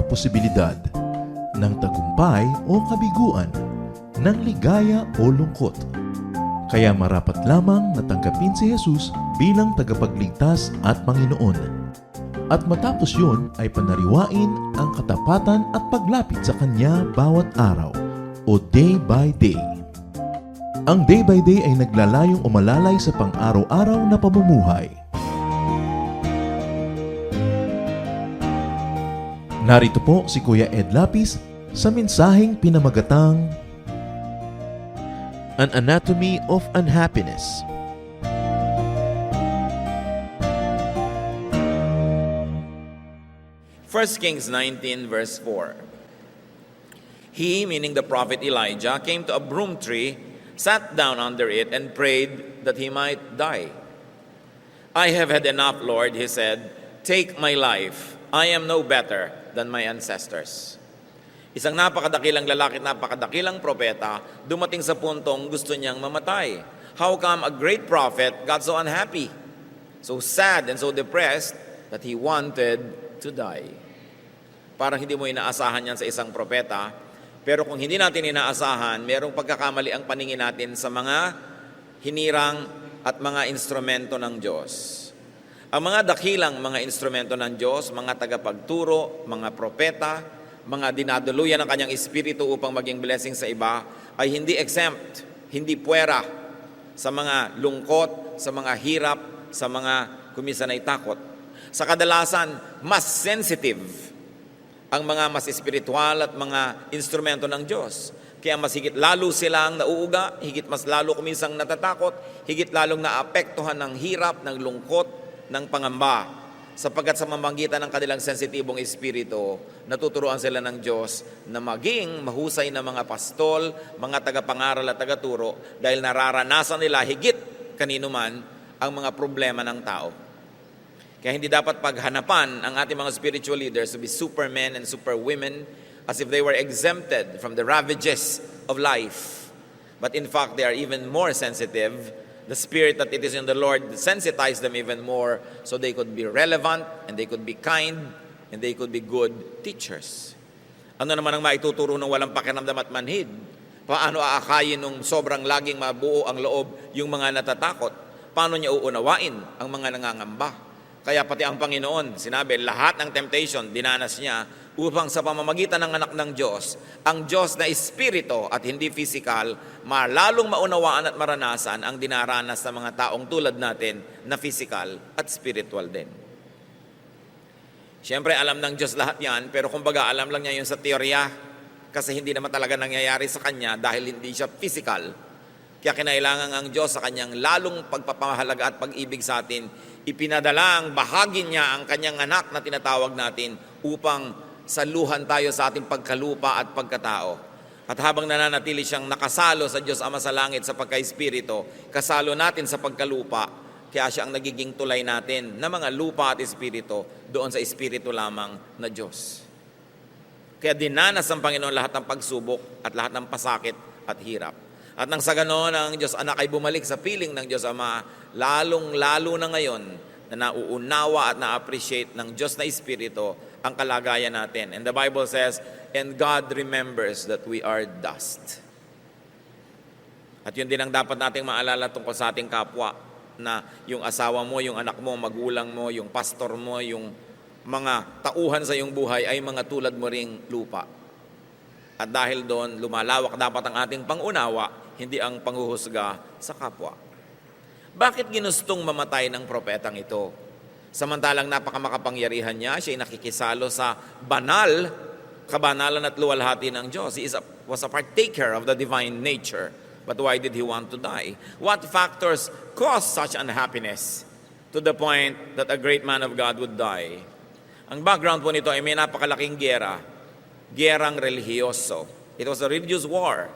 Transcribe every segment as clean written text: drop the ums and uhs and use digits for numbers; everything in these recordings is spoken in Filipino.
posibilidad ng tagumpay o kabiguan, ng ligaya o lungkot. Kaya marapat lamang na tanggapin si Jesus bilang tagapagligtas at Panginoon. At matapos yun ay panariwain ang katapatan at paglapit sa Kanya bawat araw o day by day. Ang day by day ay naglalayong umalalay sa pang-araw-araw na pamumuhay. Narito po si Kuya Ed Lapis sa mensaheng pinamagatang An Anatomy of Unhappiness. First Kings 19 verse 4. He, meaning the prophet Elijah, came to a broom tree, sat down under it, and prayed that he might die. I have had enough, Lord, he said. Take my life. I am no better than my ancestors. Isang napakadakilang lalaki, napakadakilang propeta, dumating sa puntong gusto niyang mamatay. How come a great prophet got so unhappy, so sad and so depressed that he wanted to die? Parang hindi mo inaasahan yan sa isang propeta, pero kung hindi natin inaasahan, merong pagkakamali ang paningin natin sa mga hinirang at mga instrumento ng Diyos. Ang mga dakilang mga instrumento ng Diyos, mga tagapagturo, mga propeta, mga dinaduluyan ng kanyang espiritu upang maging blessing sa iba, ay hindi exempt, hindi puwera sa mga lungkot, sa mga hirap, sa mga kumisan ay takot. Sa kadalasan, mas sensitive ang mga mas espiritual at mga instrumento ng Diyos. Kaya mas higit lalo silang nauuga, higit mas lalo kuminsang natatakot, higit lalong naapektuhan ng hirap, ng lungkot, ng pangamba. Sapagkat sa mamamagitan ng kanilang sensitibong espiritu, natuturuan sila ng Diyos na maging mahusay na mga pastol, mga tagapangaral at tagaturo dahil nararanasan nila higit kanino man ang mga problema ng tao. Kaya hindi dapat paghanapan ang ating mga spiritual leaders to be supermen and superwomen as if they were exempted from the ravages of life. But in fact, they are even more sensitive. The spirit that it is in the Lord sensitized them even more so they could be relevant and they could be kind and they could be good teachers. Ano naman ang maituturo ng walang pakiramdam at manhid? Paano aakayin nung sobrang laging mabuo ang loob yung mga natatakot? Paano niya uunawain ang mga nangangamba? Kaya pati ang Panginoon, sinabi, lahat ng temptation, dinanas niya upang sa pamamagitan ng anak ng Diyos, ang Diyos na espiritu at hindi physical, malalong maunawaan at maranasan ang dinaranas ng mga taong tulad natin na physical at spiritual din. Siyempre, alam ng Diyos lahat yan, pero kumbaga alam lang niya yun sa teorya kasi hindi naman talaga nangyayari sa Kanya dahil hindi siya physical. Kaya kinailangan ang Diyos sa Kanyang lalong pagpapahalaga at pag-ibig sa atin, ipinadala ang bahagi niya ang Kanyang anak na tinatawag natin upang saluhan tayo sa ating pagkalupa at pagkatao. At habang nananatili siyang nakasalo sa Diyos Ama sa langit sa pagka-espiritu, kasalo natin sa pagkalupa, kaya siya ang nagiging tulay natin na mga lupa at espiritu doon sa espiritu lamang na Diyos. Kaya dinanas ng Panginoon lahat ng pagsubok at lahat ng pasakit at hirap. At nang sa ganoon, ang Diyos Anak ay bumalik sa piling ng Diyos Ama, lalong-lalo na ngayon na nauunawa at na-appreciate ng Diyos na Espiritu ang kalagayan natin. And the Bible says, and God remembers that we are dust. At yun din ang dapat nating maalala tungkol sa ating kapwa, na yung asawa mo, yung anak mo, magulang mo, yung pastor mo, yung mga tauhan sa iyong buhay ay mga tulad mo ring lupa. At dahil doon, lumalawak dapat ang ating pangunawa, hindi ang panghuhusga sa kapwa. Bakit ginustong mamatay ng propetang ito? Samantalang napakamakapangyarihan niya, siya ay nakikisalo sa banal, kabanalan at luwalhati ng Diyos. He was a partaker of the divine nature. But why did he want to die? What factors caused such unhappiness to the point that a great man of God would die? Ang background po nito ay may napakalaking giyera, giyerang relihiyoso. It was a religious war.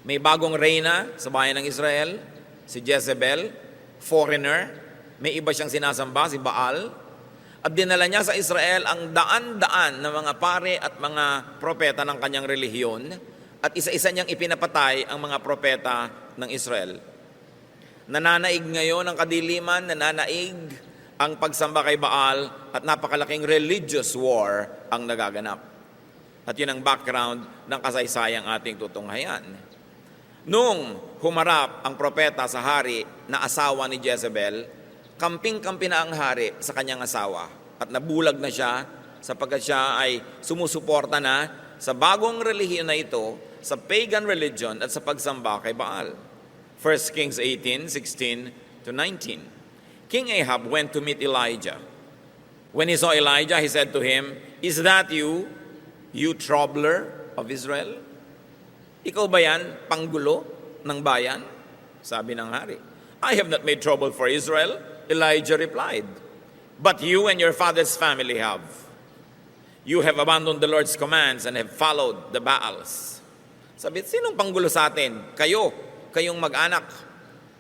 May bagong reyna sa bayan ng Israel, si Jezebel, foreigner. May iba siyang sinasamba, si Baal. At dinala niya sa Israel ang daan-daan na mga pare at mga propeta ng kanyang relihiyon. At isa-isa niyang ipinapatay ang mga propeta ng Israel. Nananaig ngayon ang kadiliman, nananaig ang pagsamba kay Baal at napakalaking religious war ang nagaganap. At yun ang background ng kasaysayang ating tutunghayan. Nung humarap ang propeta sa hari na asawa ni Jezebel, kamping-kampi na ang hari sa kanyang asawa at nabulag na siya sapagkat siya ay sumusuporta na sa bagong relihiyon na ito, sa pagan religion at sa pagsamba kay Baal. 1 Kings 18:16 to 19. King Ahab went to meet Elijah. When he saw Elijah, he said to him, "Is that you, you troubler of Israel?" Ikaw ba yan, panggulo ng bayan? Sabi ng hari. "I have not made trouble for Israel," Elijah replied. "But you and your father's family have. You have abandoned the Lord's commands and have followed the Baals." Sabi, sinong panggulo sa atin? Kayo, kayong mag-anak.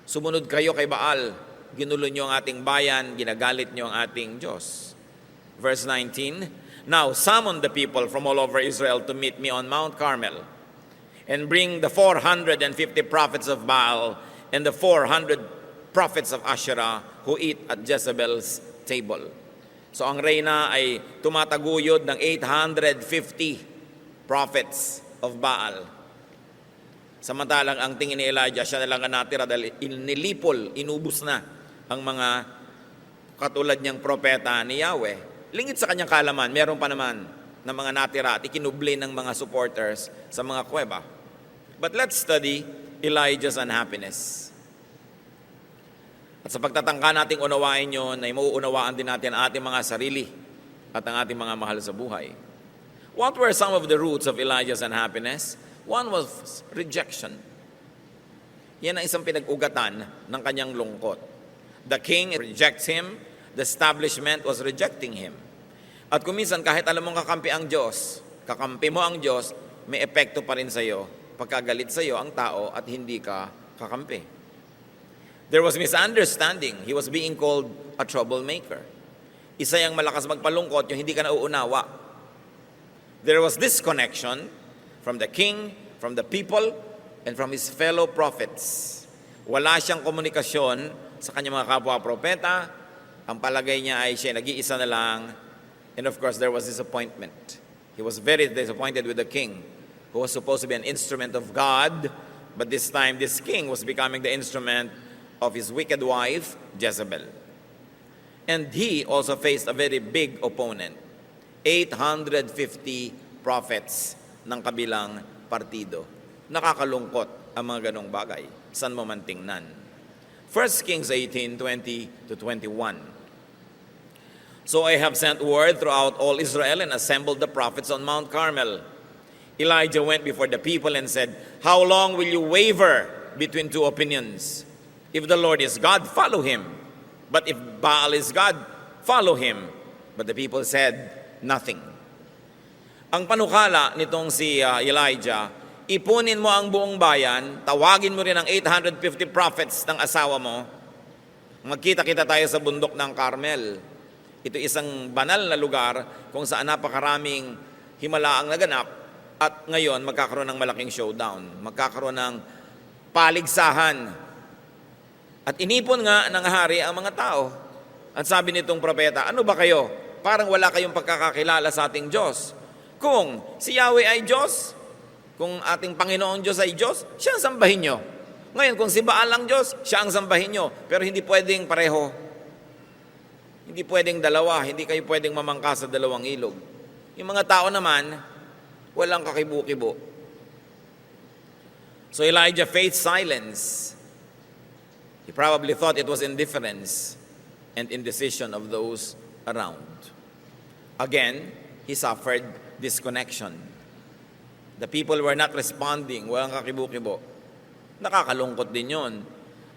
Sumunod kayo kay Baal. Ginulo niyo ang ating bayan, ginagalit niyo ang ating Diyos. Verse 19, "Now summon the people from all over Israel to meet me on Mount Carmel, and bring the 450 prophets of Baal and the 400 prophets of Asherah who eat at Jezebel's table." So ang reyna ay tumataguyod ng 850 prophets of Baal. Samantalang ang tingin ni Elijah, siya na lang ang natira dahil nilipol, inubos na ang mga katulad niyang propeta ni Yahweh. Lingid sa kanyang kalaman, meron pa naman ng mga natira at ikinubli ng mga supporters sa mga kuweba. But let's study Elijah's unhappiness. At sa pagtatangka nating unawain yun, ay mauunawaan din natin ang ating mga sarili at ang ating mga mahal sa buhay. What were some of the roots of Elijah's unhappiness? One was rejection. Yan ang isang pinag-ugatan ng kanyang lungkot. The king rejects him, the establishment was rejecting him. At kung minsan, kahit alam mong kakampi ang Diyos, kakampi mo ang Diyos, may epekto pa rin sa iyo, pagkagalit sa iyo ang tao at hindi ka kakampi. There was misunderstanding. He was being called a troublemaker. Isa yung malakas magpalungkot, yung hindi ka nauunawa. There was disconnection from the king, from the people, and from his fellow prophets. Wala siyang komunikasyon sa kanyang mga kapwa-propeta. Ang palagay niya ay siya nag-iisa na lang. And of course, there was disappointment. He was very disappointed with the king, who was supposed to be an instrument of God, but this time, this king was becoming the instrument of his wicked wife, Jezebel. And he also faced a very big opponent, 850 prophets ng kabilang partido. Nakakalungkot ang mga ganong bagay. San mo man tingnan. 1 Kings 18:20 to 21. "So Ahab sent word throughout all Israel and assembled the prophets on Mount Carmel. Elijah went before the people and said, 'How long will you waver between two opinions? If the Lord is God, follow him. But if Baal is God, follow him.' But the people said nothing." Ang panukala nitong si Elijah, ipunin mo ang buong bayan, tawagin mo rin ang 850 prophets ng asawa mo, magkita-kita tayo sa bundok ng Carmel. Ito isang banal na lugar kung saan napakaraming himala ang naganap at ngayon magkakaroon ng malaking showdown, magkakaroon ng paligsahan. At inipon nga ng hari ang mga tao. At sabi nitong propeta, "Ano ba kayo? Parang wala kayong pagkakakilala sa ating Diyos. Kung si Yahweh ay Diyos, kung ating Panginoong Diyos ay Diyos, siya ang sambahin nyo. Ngayon, kung si Baal ang Diyos, siya ang sambahin nyo. Pero hindi pwedeng pareho. Hindi pwedeng dalawa. Hindi kayo pwedeng mamangka sa dalawang ilog." Yung mga tao naman, walang kakibu-kibo. So Elijah faced silence. He probably thought it was indifference and indecision of those around. Again, he suffered disconnection. The people were not responding, walang kakibu-kibo. Nakakalungkot din yun.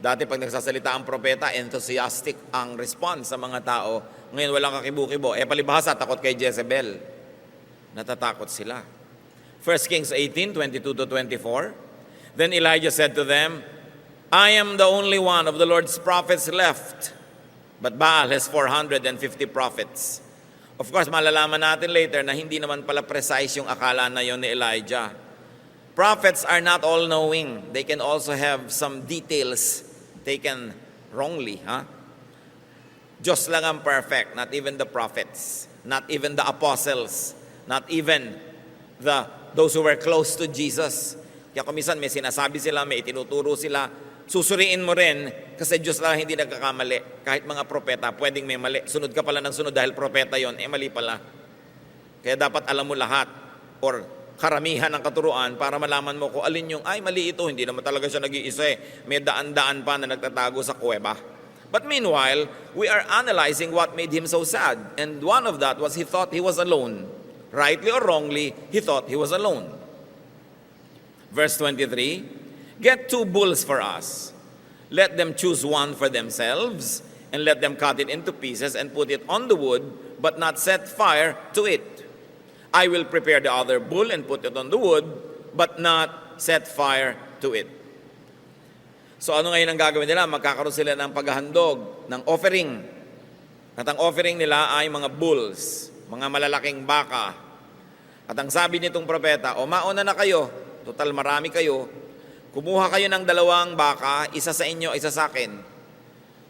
Dati pag nagsasalita ang propeta, enthusiastic ang response sa mga tao. Ngayon walang kakibu-kibo. Palibhasa, takot kay Jezebel. Natatakot sila. 1 Kings 18:22 to 24. Then Elijah said to them, "I am the only one of the Lord's prophets left, but Baal has 450 prophets." Of course, malalaman natin later na hindi naman pala precise yung akala na yon ni Elijah. Prophets are not all-knowing. They can also have some details taken wrongly. Diyos lang ang perfect, not even the prophets, not even the apostles, not even those who were close to Jesus. Kaya kung minsan may sinasabi sila, may itinuturo sila, susuriin mo rin kasi Diyos lang hindi nagkakamali. Kahit mga propeta, pwedeng may mali. Sunod ka pala ng sunod dahil propeta yon, mali pala. Kaya dapat alam mo lahat or karamihan ng katuruan para malaman mo kung alin yung, ay mali ito, hindi naman talaga siya nag-iisa eh. May daan-daan pa na nagtatago sa kuweba. But meanwhile, we are analyzing what made him so sad. And one of that was he thought he was alone. Rightly or wrongly, he thought he was alone. Verse 23, get 2 bulls for us. Let them choose one for themselves, and let them cut it into pieces and put it on the wood, but not set fire to it. I will prepare the other bull and put it on the wood, but not set fire to it. So ano ngayon ang gagawin nila? Magkakaroon sila ng paghahandog, ng offering. At ang offering nila ay mga bulls, mga malalaking baka. At ang sabi nitong propeta, o mauna na kayo, total marami kayo, kumuha kayo ng 2 baka, isa sa inyo, isa sa akin.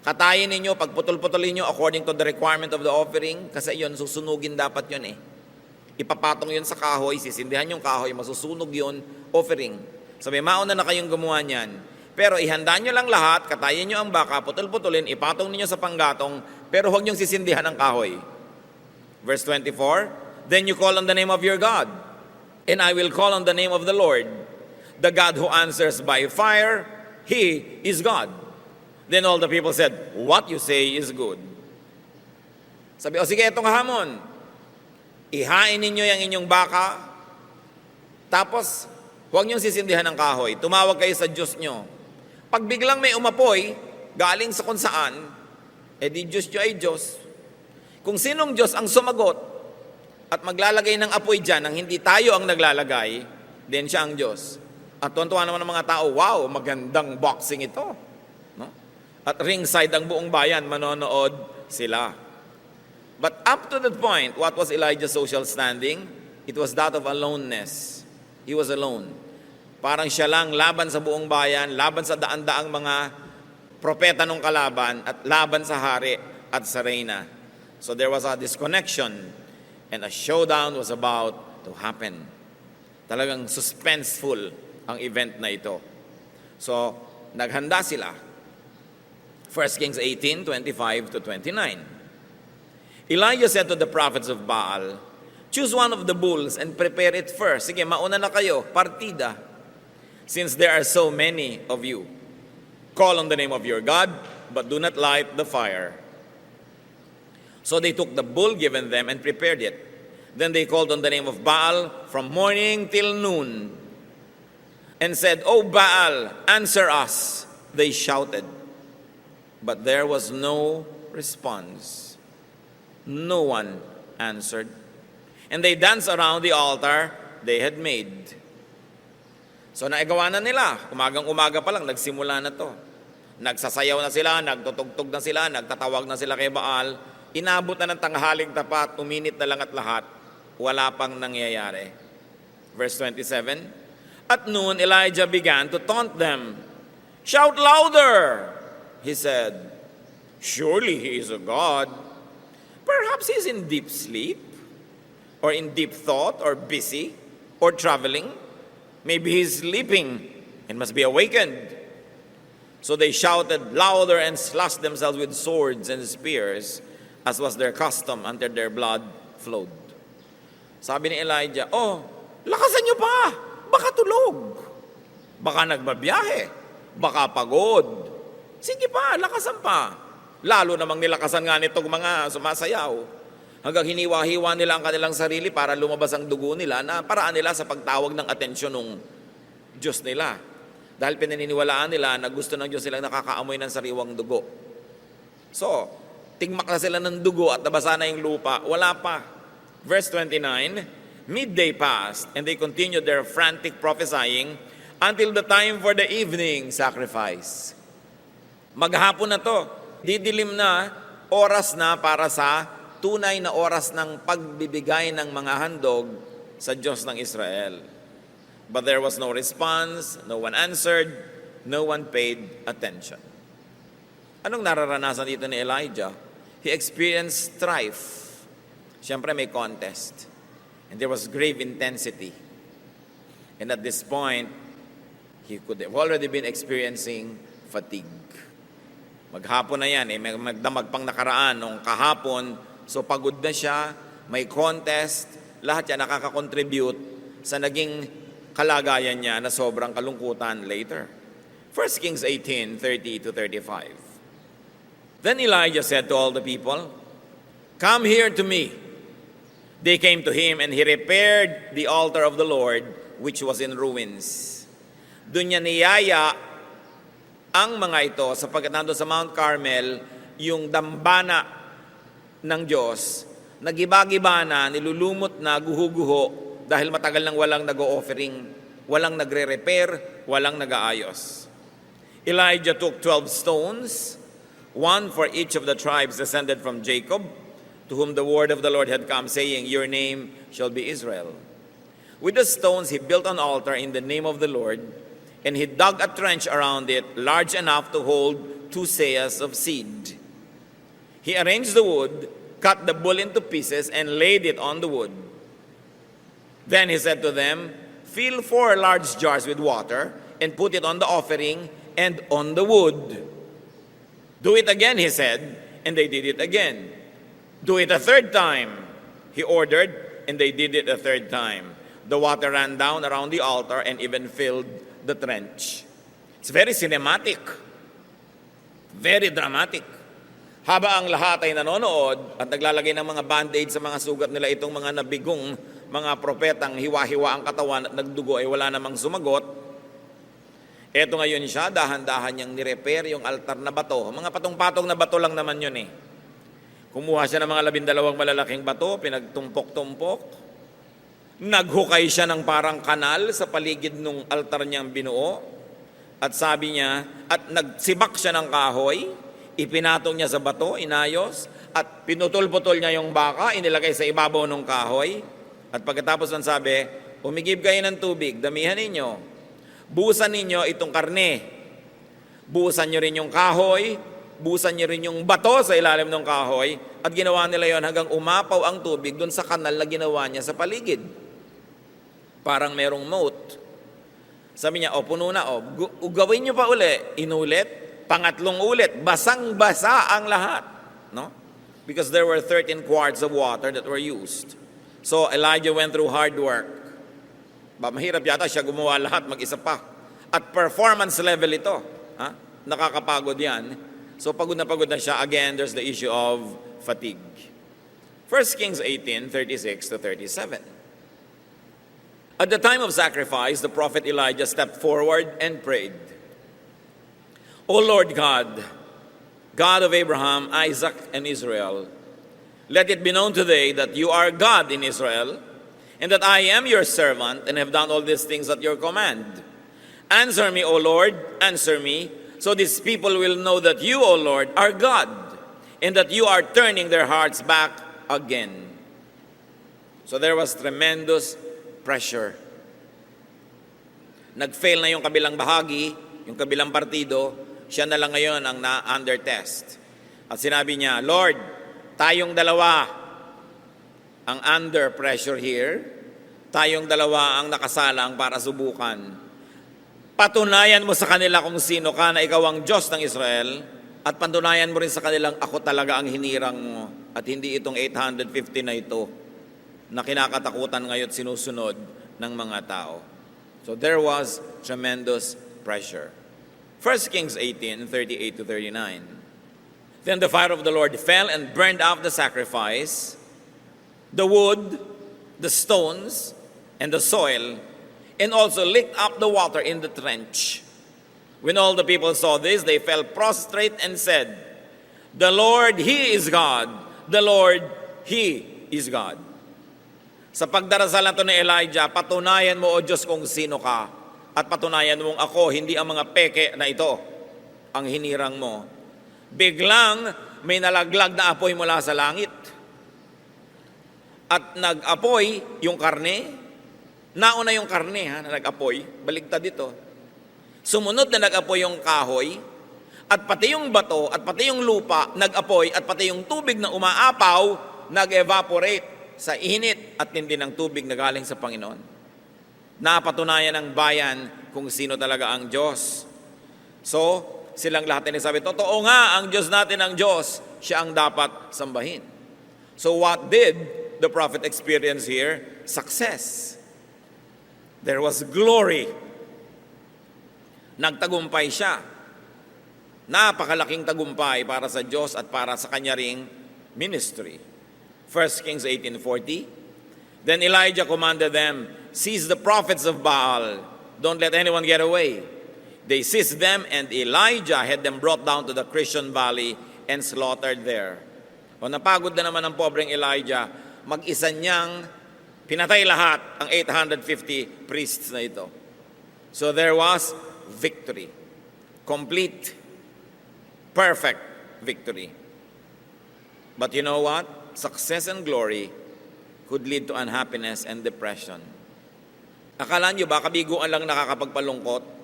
Katayin ninyo, pagputol-putulin nyo according to the requirement of the offering, kasi yun, susunugin dapat yun eh. Ipapatong yun sa kahoy, sisindihan yung kahoy, masusunog yun, offering. Sabi, mauna na kayong gumawa niyan. Pero ihanda nyo lang lahat, katayin nyo ang baka, putol-putulin, ipatong ninyo sa panggatong, pero huwag nyong sisindihan ang kahoy. Verse 24, then you call on the name of your God, and I will call on the name of the Lord. The God who answers by fire, He is God. Then all the people said, what you say is good. Sabi, o sige, itong hamon. Ihain ninyo yung inyong baka, tapos huwag niyong sisindihan ng kahoy. Tumawag kayo sa Diyos nyo. Pag biglang may umapoy, galing sa kung saan, di Diyos nyo ay Diyos. Kung sinong Diyos ang sumagot at maglalagay ng apoy dyan nang hindi tayo ang naglalagay, then siya ang Diyos. At tuwan-tuwa naman ng mga tao, wow, magandang boxing ito. No? At ringside ang buong bayan, manonood sila. But up to that point, what was Elijah's social standing? It was that of aloneness. He was alone. Parang siya lang laban sa buong bayan, laban sa daan-daang mga propeta nung kalaban, at laban sa hari at sa reyna. So there was a disconnection, and a showdown was about to happen. Talagang suspenseful ang event na ito. So, naghanda sila. 1 Kings 18, 25 to 29. Elijah said to the prophets of Baal, choose one of the bulls and prepare it first. Sige, mauna na kayo, partida. Since there are so many of you, call on the name of your God, but do not light the fire. So they took the bull given them and prepared it. Then they called on the name of Baal from morning till noon and said, O Baal, answer us. They shouted. But there was no response. No one answered. And they danced around the altar they had made. So naagawa na nila. Umagang-umaga pa lang, nagsimula na to. Nagsasayaw na sila, nagtutugtog na sila, nagtatawag na sila kay Baal. Inabot na ng tanghaling tapat, uminit na lang at lahat. Wala pang nangyayari. Verse 27, at noon Elijah began to taunt them. Shout louder, he said. Surely he is a god. Perhaps he's in deep sleep, or in deep thought, or busy, or traveling. Maybe he's sleeping and must be awakened. So they shouted louder and slashed themselves with swords and spears, as was their custom until their blood flowed. Sabi ni Elijah, oh, lakasan niyo pa! Baka tulog. Baka nagbabiyahe. Baka pagod. Sige pa, lakasan pa. Lalo namang nilakasan nga nitong mga sumasayaw. Hanggang hiniwa-hiwa nila ang kanilang sarili para lumabas ang dugo nila na paraan nila sa pagtawag ng atensyon ng Diyos nila. Dahil pinaniniwalaan nila na gusto ng Diyos silang nakakaamoy ng sariwang dugo. So, tingmak na sila ng dugo at nabasa na yung lupa. Wala pa. Verse 29, midday passed and they continued their frantic prophesying until the time for the evening sacrifice. Maghapon na to. Didilim na, oras na para sa tunay na oras ng pagbibigay ng mga handog sa Diyos ng Israel. But there was no response, no one answered, no one paid attention. Anong nararanasan dito ni Elijah? he experienced strife. Siyempre may contest. And there was grave intensity. And at this point, he could have already been experiencing fatigue. Maghapon na yan, magdamag pang nakaraan nung kahapon, so pagod na siya, may contest, lahat yan nakaka-contribute sa naging kalagayan niya na sobrang kalungkutan later. 1 Kings 18:30-35. Then Elijah said to all the people, "Come here to me." They came to him, and he repaired the altar of the Lord, which was in ruins. Doon niya niyaya ang mga ito sapagkat nandun sa Mount Carmel, yung dambana ng Diyos, nagiba-giba na, nilulumot na, guho-guho, dahil matagal nang walang nag-o-offering, walang nagre-repair, walang nag-aayos. Elijah took 12 stones, one for each of the tribes descended from Jacob, to whom the word of the Lord had come, saying, "Your name shall be Israel." With the stones he built an altar in the name of the Lord, and he dug a trench around it, large enough to hold 2 seahs of seed. He arranged the wood, cut the bull into pieces, and laid it on the wood. Then he said to them, "Fill 4 large jars with water, and put it on the offering and on the wood." "Do it again," he said, and they did it again. "Do it a third time," he ordered, and they did it a third time. The water ran down around the altar and even filled the trench. It's very cinematic. Very dramatic. Haba ang lahat ay nanonood at naglalagay ng mga band-aid sa mga sugat nila, itong mga nabigong mga propetang hiwa-hiwa ang katawan at nagdugo ay wala namang sumagot. Eto ngayon siya, dahan-dahan niyang nirepair yung altar na bato. Mga patong-patong na bato lang naman yun eh. Kumuha siya ng mga 12 malalaking bato, pinagtumpok-tumpok. Naghukay siya ng parang kanal sa paligid ng altar niyang binuo. At sabi niya, at nagsibak siya ng kahoy, ipinatong niya sa bato, inayos, at pinutol-putol niya yung baka, inilagay sa ibabaw ng kahoy. At pagkatapos ng sabi, "Umigib kayo ng tubig, damihan ninyo. Buhusan ninyo itong karne. Buhusan niyo rin yung kahoy, buhusan niyo rin yung bato sa ilalim ng kahoy." At ginawa nila yon hanggang umapaw ang tubig doon sa kanal na ginawa niya sa paligid. Parang merong moat. Sabi niya, puno na, gawin niyo pa uli. Inulit, pangatlong ulit, basang-basa ang lahat. No? Because there were 13 quarts of water that were used. So Elijah went through hard work. Mahirap yata siya gumawa lahat, mag-isa pa. At performance level ito. Nakakapagod yan. So pagod na siya. Again, there's the issue of fatigue. 1 Kings 18:36-37. At the time of sacrifice, the prophet Elijah stepped forward and prayed, "O Lord God, God of Abraham, Isaac, and Israel, let it be known today that you are God in Israel, and that I am your servant and have done all these things at your command. Answer me, O Lord, answer me, so these people will know that you, O Lord, are God, and that you are turning their hearts back again." So there was tremendous pressure. Nag-fail na yung kabilang bahagi, yung kabilang partido, siya na lang ngayon ang na-under test. At sinabi niya, "Lord, tayong dalawa ang under pressure here, tayong dalawa ang nakasalang para subukan. Patunayan mo sa kanila kung sino ka, na ikaw ang Diyos ng Israel, at patunayan mo rin sa kanilang ako talaga ang hinirang mo, at hindi itong 850 na ito na kinakatakutan ngayon sinusunod ng mga tao." So there was tremendous pressure. 1 Kings 18:38-39. Then the fire of the Lord fell and burned up the sacrifice, the wood, the stones, and the soil, and also licked up the water in the trench. When all the people saw this, they fell prostrate and said, "The Lord, He is God. The Lord, He is God." Sa pagdarasal na ito ni Elijah, patunayan mo, O Diyos, kung sino ka. At patunayan mong ako, hindi ang mga peke na ito ang hinirang mo. Biglang may nalaglag na apoy mula sa langit. At nag-apoy yung karne. Nauna yung karne na nag-apoy. Baligtad dito. Sumunod na nag-apoy yung kahoy. at pati yung bato, at pati yung lupa nag-apoy, at pati yung tubig na umaapaw nag-evaporate sa init at tindi ng tubig na galing sa Panginoon. Napatunayan ng bayan kung sino talaga ang Diyos. So, silang lahat ay sabi, totoo nga, ang Diyos natin ang Diyos, siya ang dapat sambahin. So what did the prophet experience here? Success. There was glory. Nagtagumpay siya. Napakalaking tagumpay para sa Diyos at para sa kanya ring ministry. 1 Kings 18:40. Then Elijah commanded them, seize the prophets of Baal. Don't let anyone get away. They seized them, and Elijah had them brought down to the Kishon Valley and slaughtered there. O napagod na naman ang pobreng Elijah, mag-isa niyang pinatay lahat ang 850 priests na ito. So there was victory. Complete, perfect victory. But you know what? Success and glory could lead to unhappiness and depression. Akala nyo ba kabiguan lang nakakapagpalungkot?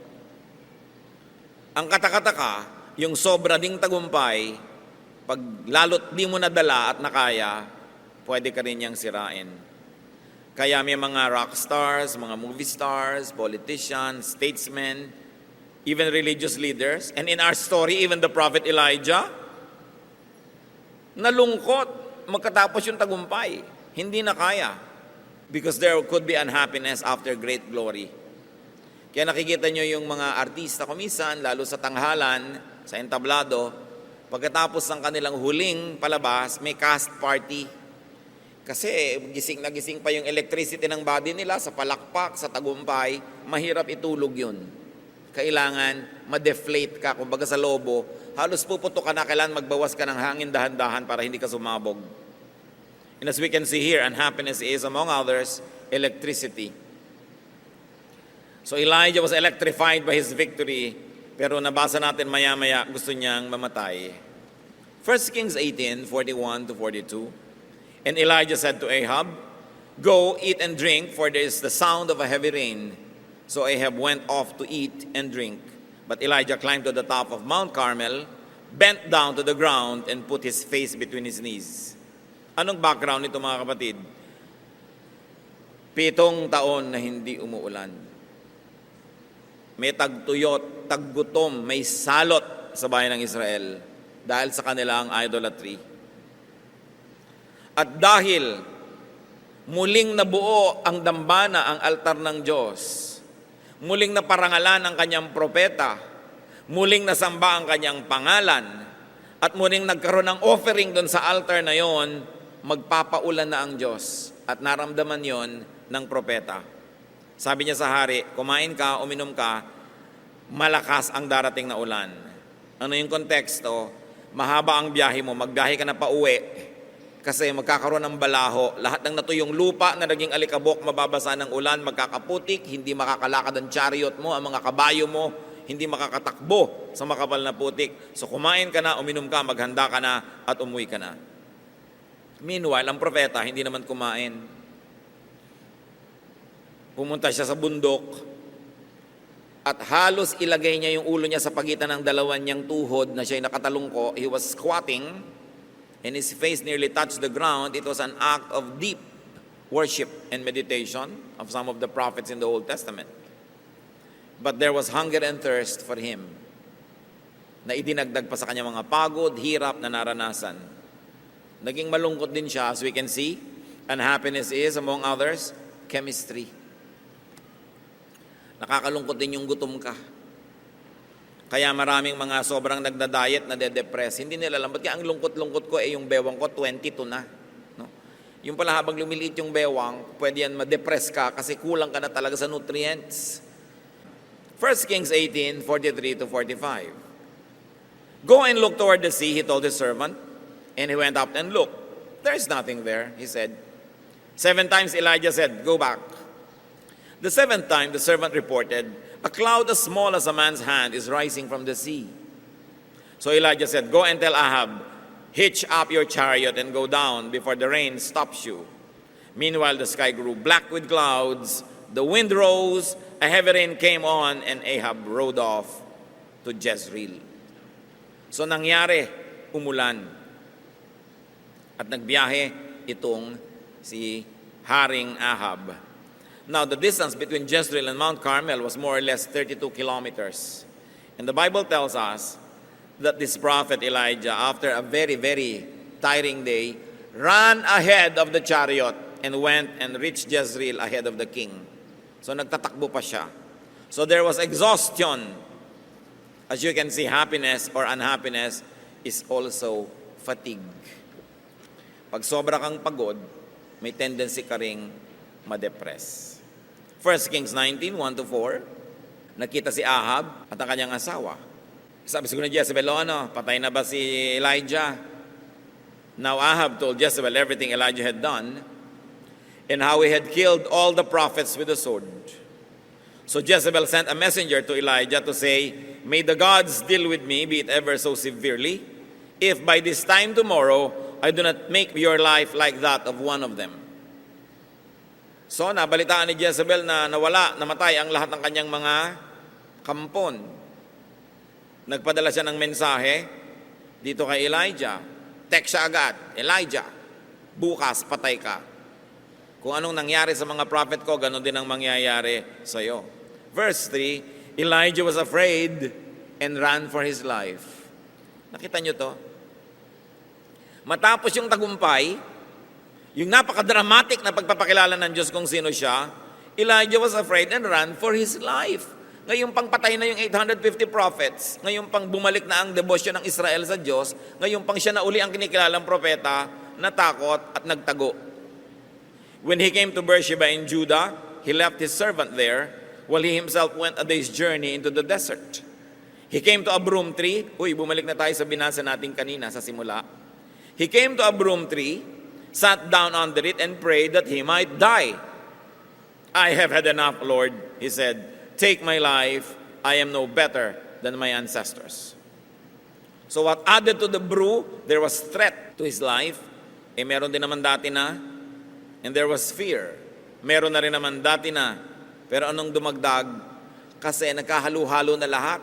Ang katakataka, yung sobra ding tagumpay, pag lalo't di mo nadala at nakaya, pwede ka rin niyang sirain. Kaya may mga rock stars, mga movie stars, politicians, statesmen, even religious leaders, and in our story, even the prophet Elijah, nalungkot magkatapos yung tagumpay. Hindi na kaya. Because there could be unhappiness after great glory. Kaya nakikita nyo yung mga artista kumisan, lalo sa tanghalan, sa entablado, pagkatapos ng kanilang huling palabas, may cast party. Kasi gising na gising pa yung electricity ng body nila sa palakpak, sa tagumpay, mahirap itulog yun. Kailangan ma-deflate ka, kumbaga sa lobo, halos puputo ka na, kailangan magbawas ka ng hangin dahan-dahan para hindi ka sumabog. And as we can see here, unhappiness is, among others, electricity. So Elijah was electrified by his victory, pero nabasa natin maya-maya gusto niyang mamatay. 1 Kings 18:41-42. And Elijah said to Ahab, go, eat and drink, for there is the sound of a heavy rain. So Ahab went off to eat and drink. But Elijah climbed to the top of Mount Carmel, bent down to the ground, and put his face between his knees. Anong background nito mga kapatid? 7 taon na hindi umuulan. May tagtuyot, taggutom, may salot sa bayan ng Israel dahil sa kanilang idolatry. At dahil muling nabuo ang dambana, ang altar ng Diyos, muling naparangalan ang kanyang propeta, muling nasamba ang kanyang pangalan, at muling nagkaroon ng offering doon sa altar na yon, magpapaulan na ang Diyos. At naramdaman yon ng propeta. Sabi niya sa hari, kumain ka, uminom ka, malakas ang darating na ulan. Ano yung konteksto? Mahaba ang biyahe mo, magbiyahe ka na pa uwi. Kasi magkakaroon ng balaho, lahat ng natuyong lupa na naging alikabok, mababasa ng ulan, magkakaputik, hindi makakalakad ang chariot mo, ang mga kabayo mo, hindi makakatakbo sa makapal na putik. So kumain ka na, uminom ka, maghanda ka na, at umuwi ka na. Meanwhile, ang propeta hindi naman kumain. Pumunta siya sa bundok at halos ilagay niya yung ulo niya sa pagitan ng dalawan niyang tuhod na siya'y nakatalungko. He was squatting and his face nearly touched the ground. It was an act of deep worship and meditation of some of the prophets in the Old Testament. But there was hunger and thirst for him na idinagdag pa sa kanya mga pagod, hirap na naranasan. Naging malungkot din siya, as we can see. Unhappiness is, among others, chemistry. Nakakalungkot din yung gutom ka. Kaya maraming mga sobrang nagda-diet na de-depress. Hindi nila alam, ba't kaya ang lungkot-lungkot ko, yung bewang ko 22 na. No? Yung pala habang lumiliit yung bewang, pwede yan ma-depress ka kasi kulang ka na talaga sa nutrients. 1 Kings 18:43-45. Go and look toward the sea, he told his servant. And he went up and looked. There is nothing there, he said. 7 times Elijah said, go back. The 7th time, the servant reported, a cloud as small as a man's hand is rising from the sea. So Elijah said, go and tell Ahab, hitch up your chariot and go down before the rain stops you. Meanwhile, the sky grew black with clouds, the wind rose, a heavy rain came on, and Ahab rode off to Jezreel. So nangyari, umulan. At nagbiyahe itong si Haring Ahab. Now, the distance between Jezreel and Mount Carmel was more or less 32 kilometers. And the Bible tells us that this prophet Elijah, after a very, very tiring day, ran ahead of the chariot and went and reached Jezreel ahead of the king. So nagtatakbo pa siya. So there was exhaustion. As you can see, happiness or unhappiness is also fatigue. Pag sobra kang pagod, may tendency ka ring ma-depress. 1 Kings 19, 1-4, nakita si Ahab at ang kanyang asawa. Sabi siguro ni Jezebel, patay na ba si Elijah? Now Ahab told Jezebel everything Elijah had done and how he had killed all the prophets with the sword. So Jezebel sent a messenger to Elijah to say, "May the gods deal with me, be it ever so severely, if by this time tomorrow I do not make your life like that of one of them." So nabalitaan ni Jezebel na namatay ang lahat ng kanyang mga kampon. Nagpadala siya ng mensahe dito kay Elijah. Text siya agad, "Elijah, bukas patay ka. Kung anong nangyari sa mga prophet ko, ganon din ang mangyayari sa iyo." Verse 3, Elijah was afraid and ran for his life. Nakita niyo to? Matapos yung tagumpay, yung napaka-dramatic na pagpapakilala ng Diyos kung sino siya, Elijah was afraid and ran for his life. Ngayong pang patay na yung 850 prophets, ngayong pang bumalik na ang debosyon ng Israel sa Diyos, ngayong pang siya na uli ang kinikilalang propeta, natakot at nagtago. When he came to Beersheba in Judah, he left his servant there, while he himself went a day's journey into the desert. He came to a broom tree. Bumalik na tayo sa binasa natin kanina sa simula. He came to a broom tree, sat down under it, and prayed that he might die. "I have had enough, Lord," he said. "Take my life. I am no better than my ancestors." So what added to the brew, there was threat to his life. Meron din naman dati na. And there was fear. Meron na rin naman dati na. Pero anong dumagdag? Kasi nagkahalo-halo na lahat.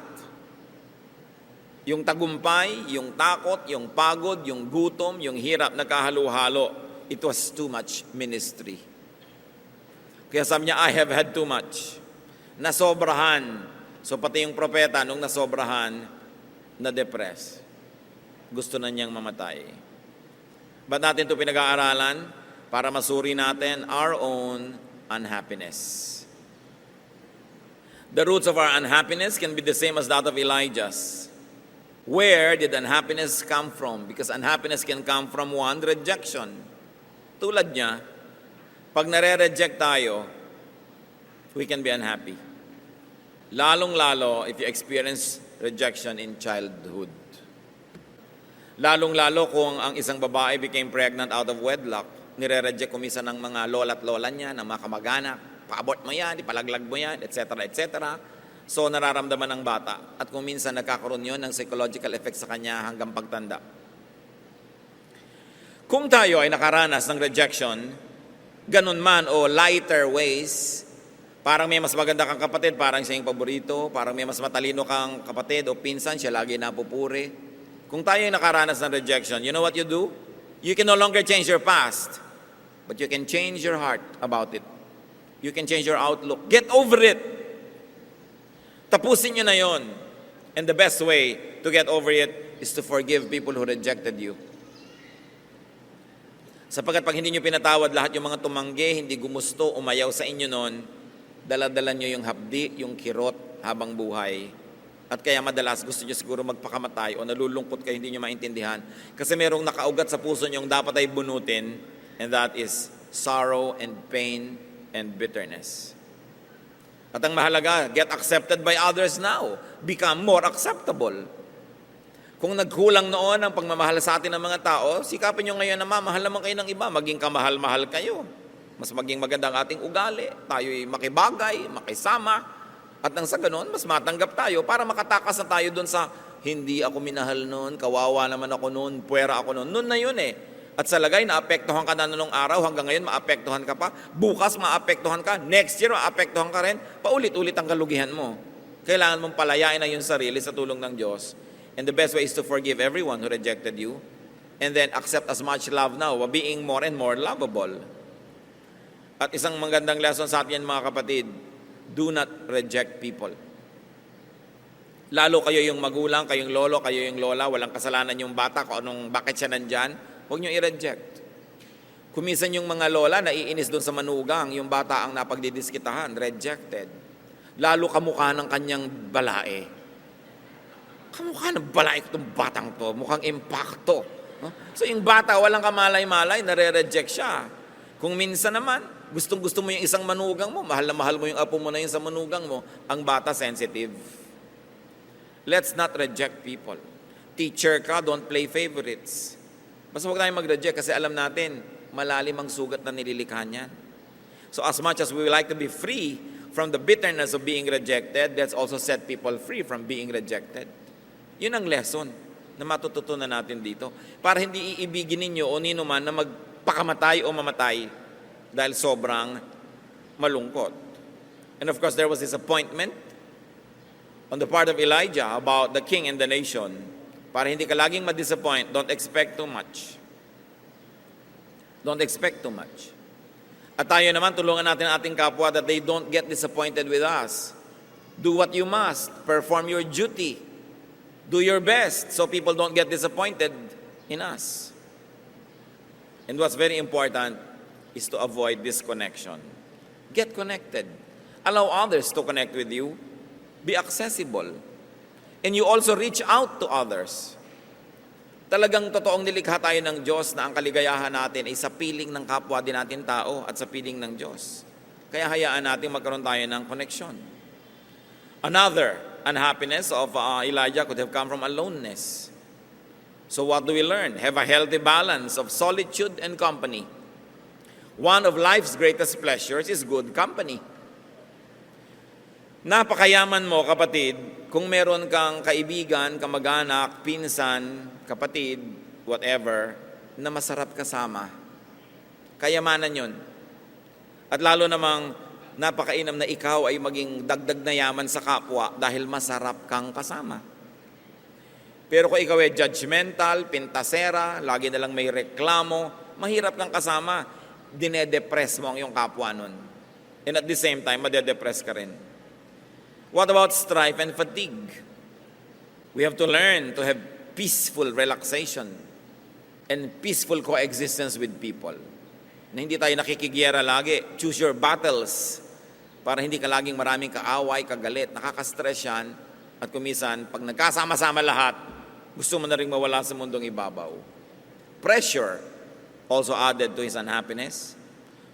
Yung tagumpay, yung takot, yung pagod, yung gutom, yung hirap, nagkahalo-halo. It was too much ministry. Kaya sabi niya, "I have had too much." Nasobrahan. So pati yung propeta, nung nasobrahan, na-depress. Gusto na niyang mamatay. Ba't natin ito pinag-aaralan? Para masuri natin our own unhappiness. The roots of our unhappiness can be the same as that of Elijah's. Where did unhappiness come from? Because unhappiness can come from one, rejection. Tulad niya, pag nare-reject tayo, we can be unhappy. Lalong-lalo if you experience rejection in childhood. Lalong-lalo kung ang isang babae became pregnant out of wedlock, nire-reject kumisa ng mga lola at lola niya, ng mga kamag-anak. "Pa-abort mo yan, ipalaglag mo yan," etc., etc. So nararamdaman ng bata. At kung minsan nagkakaroon yun ng psychological effect sa kanya hanggang pagtanda. Kung tayo ay nakaranas ng rejection, ganun man o lighter ways, parang may mas maganda kang kapatid, parang siya yung paborito, parang may mas matalino kang kapatid o pinsan, siya lagi napupuri. Kung tayo ay nakaranas ng rejection, you know what you do? You can no longer change your past, but you can change your heart about it. You can change your outlook. Get over it. Tapusin nyo na yon. And the best way to get over it is to forgive people who rejected you. Sapagkat pag hindi nyo pinatawad lahat yung mga tumanggi, hindi gumusto, umayaw sa inyo noon, dala-dala nyo yung hapdi, yung kirot habang buhay. At kaya madalas gusto nyo siguro magpakamatay o nalulungkot kayo, hindi nyo maintindihan. Kasi merong nakaugat sa puso nyo dapat ay bunutin, and that is sorrow and pain and bitterness. At ang mahalaga, get accepted by others now. Become more acceptable. Kung nagkulang noon ang pagmamahal sa atin ng mga tao, sikapin nyo ngayon na mamahal naman kayo ng iba, maging kamahal-mahal kayo. Mas maging maganda ang ating ugali, tayo'y makibagay, makisama, at nang sa ganon, mas matanggap tayo para makatakas na tayo dun sa hindi ako minahal noon, kawawa naman ako noon, puwera ako noon. Noon na yun eh. At sa lagay, naapektuhan ka na nung araw, hanggang ngayon maapektuhan ka pa. Bukas maapektuhan ka, next year maapektuhan ka rin. Paulit-ulit ang kalugihan mo. Kailangan mong palayain na yung sarili sa tulong ng Diyos. And the best way is to forgive everyone who rejected you and then accept as much love now, being more and more lovable. At isang magandang lesson sa atin mga kapatid, do not reject people. Lalo kayo yung magulang, kayong lolo, kayo yung lola, walang kasalanan yung bata, bakit siya nandyan, huwag nyo i-reject. Kuminsan yung mga lola, naiinis doon sa manugang, yung bata ang napagdidiskitahan, rejected. Lalo kamukha ng kanyang balae. Kamukha ng balae itong batang to, mukhang impacto. So yung bata, walang kamalay-malay, nare-reject siya. Kung minsan naman, gustong-gusto mo yung isang manugang mo, mahal na mahal mo yung apo mo na yun sa manugang mo, ang bata sensitive. Let's not reject people. Teacher ka, don't play favorites. Basta huwag tayong mag-reject kasi alam natin, malalim ang sugat na nililikha niyan. So as much as we would like to be free from the bitterness of being rejected, let's also set people free from being rejected. Yun ang lesson na matututunan natin dito. Para hindi iibigin ninyo o nino man na magpakamatay o mamatay dahil sobrang malungkot. And of course, there was disappointment on the part of Elijah about the king and the nation. Para hindi ka laging ma-disappoint, don't expect too much. Don't expect too much. At tayo naman, tulungan natin ang ating kapwa that they don't get disappointed with us. Do what you must. Perform your duty. Do your best so people don't get disappointed in us. And what's very important is to avoid disconnection. Get connected. Allow others to connect with you. Be accessible. And you also reach out to others. Talagang totoong nilikha tayo ng Diyos na ang kaligayahan natin ay sa piling ng kapwa din natin tao at sa piling ng Diyos. Kaya hayaan natin magkaroon tayo ng connection. Another unhappiness of Elijah could have come from aloneness. So what do we learn? Have a healthy balance of solitude and company. One of life's greatest pleasures is good company. Napakayaman mo, kapatid, kung meron kang kaibigan, kamag-anak, pinsan, kapatid, whatever, na masarap kasama. Kayamanan yun. At lalo namang napakainam na ikaw ay maging dagdag na yaman sa kapwa dahil masarap kang kasama. Pero kung ikaw ay judgmental, pintasera, lagi na lang may reklamo, mahirap kang kasama, dinedepress mo ang iyong kapwa nun. And at the same time, madedepress ka rin. What about strife and fatigue? We have to learn to have peaceful relaxation and peaceful coexistence with people. Na hindi tayo nakikigyera lagi. Choose your battles para hindi ka laging maraming kaaway, kagalit, nakaka-stress yan. At kumisan, pag nagkasama-sama lahat, gusto mo na rin mawala sa mundong ibabaw. Pressure also added to his unhappiness.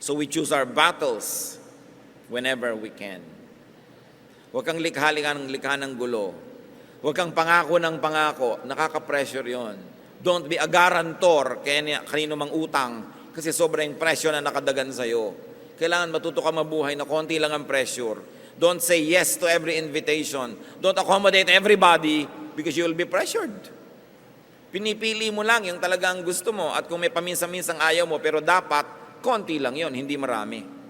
So we choose our battles whenever we can. Huwag kang likha ng gulo. Huwag kang pangako ng pangako. Nakaka-pressure yon. Don't be a guarantor kanino mang utang kasi sobrang pressure na nakadagan sa'yo. Kailangan matuto ka mabuhay na konti lang ang pressure. Don't say yes to every invitation. Don't accommodate everybody because you will be pressured. Pinipili mo lang yung talagang gusto mo at kung may paminsan-minsang ayaw mo pero dapat konti lang yon, hindi marami.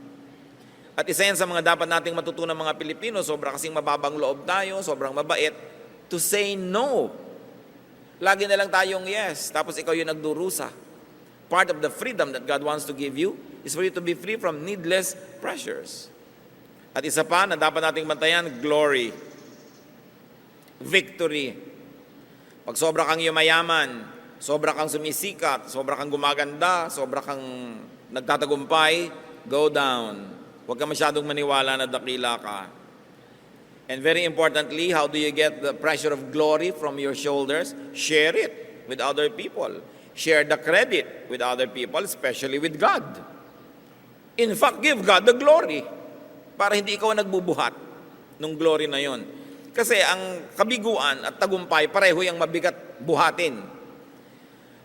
At isa yan sa mga dapat nating matutunan mga Pilipino, sobra kasing mababang loob tayo, sobrang mabait, to say no. Lagi na lang tayong yes, tapos ikaw yung nagdurusa. Part of the freedom that God wants to give you is for you to be free from needless pressures. At isa pa na dapat nating bantayan, glory. Victory. Pag sobra kang yumayaman, sobra kang sumisikat, sobra kang gumaganda, sobra kang nagtatagumpay, go down. Huwag ka masyadong maniwala na dakila ka. And very importantly, how do you get the pressure of glory from your shoulders? Share it with other people. Share the credit with other people, especially with God. In fact, give God the glory. Para hindi ikaw nagbubuhat ng glory na yon. Kasi ang kabiguan at tagumpay, pareho yung mabigat buhatin.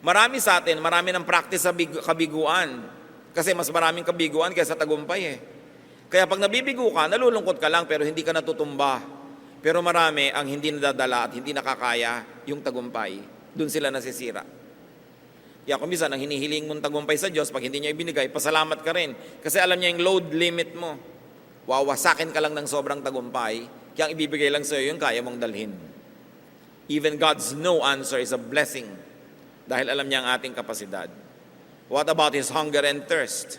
Marami sa atin, marami ng practice sa kabiguan. Kasi mas maraming kabiguan kaysa tagumpay eh. Kaya pag nabibigo ka, nalulungkot ka lang pero hindi ka natutumba. Pero marami ang hindi nadadala at hindi nakakaya yung tagumpay. Doon sila nasisira. Kaya kung minsan, ang hinihiling mong tagumpay sa Diyos, pag hindi niya ibinigay, pasalamat ka rin. Kasi alam niya yung load limit mo. Wawasakin ka lang ng sobrang tagumpay, kaya ang ibibigay lang sa'yo yung kaya mong dalhin. Even God's no answer is a blessing dahil alam niya ang ating kapasidad. What about his hunger and thirst?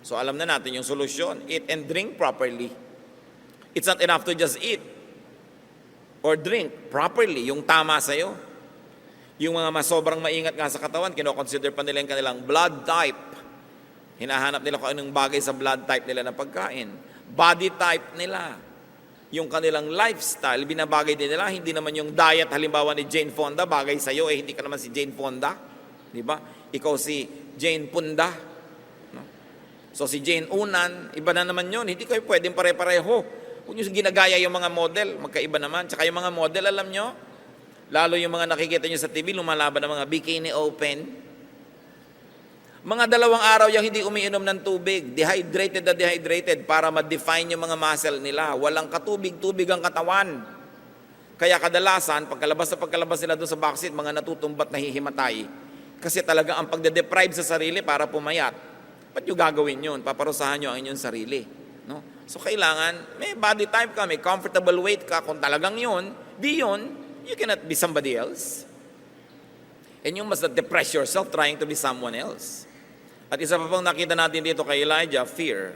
So alam na natin yung solusyon. Eat and drink properly. It's not enough to just eat or drink properly, yung tama sa'yo. Yung mga sobrang maingat nga sa katawan, kinoconsider pa nila yung kanilang blood type. Hinahanap nila kung anong bagay sa blood type nila na pagkain. Body type nila. Yung kanilang lifestyle, binabagay din nila. Hindi naman yung diet, halimbawa ni Jane Fonda, bagay sa'yo, hindi ka naman si Jane Fonda. Di ba? Ikaw si Jane Punda. No? So si Jane Unan, iba na naman yun. Hindi kayo pwedeng pare-pareho. Kung yung ginagaya yung mga model, magkaiba naman. Tsaka yung mga model, alam nyo, lalo yung mga nakikita nyo sa TV, lumalaban ng mga bikini open. Mga 2 araw yung hindi umiinom ng tubig, dehydrated na dehydrated para ma-define yung mga muscle nila. Walang katubig-tubig ang katawan. Kaya kadalasan, pagkalabas nila doon sa backseat, mga natutumbat na hihimatay. Kasi talaga ang pagde-deprive sa sarili para pumayat. Ba't nyo gagawin yun? Paparusahan nyo ang inyong sarili. No? So kailangan, may body type ka, may comfortable weight ka. Kung talagang yun, di yun, you cannot be somebody else. And you must not depress yourself trying to be someone else. At isa pa pang nakita natin dito kay Elijah, fear.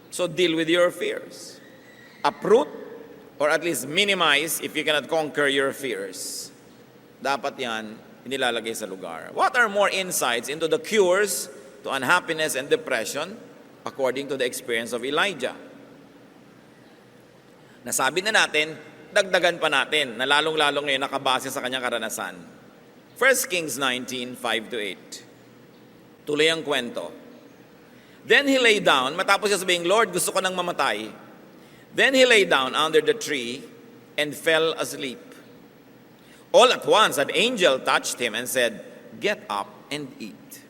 So deal with your fears. Uproot or at least minimize if you cannot conquer your fears. Dapat yan inilalagay sa lugar. What are more insights into the cures to unhappiness and depression according to the experience of Elijah? Nasabi na natin, dagdagan pa natin na lalong-lalong ngayon nakabase sa kanyang karanasan. 1 Kings 19:5-8. Tuloy ang kwento. Then he lay down, matapos siya sabihin, Lord, gusto ko nang mamatay. Then he lay down under the tree and fell asleep. All at once an angel touched him and said, get up and eat.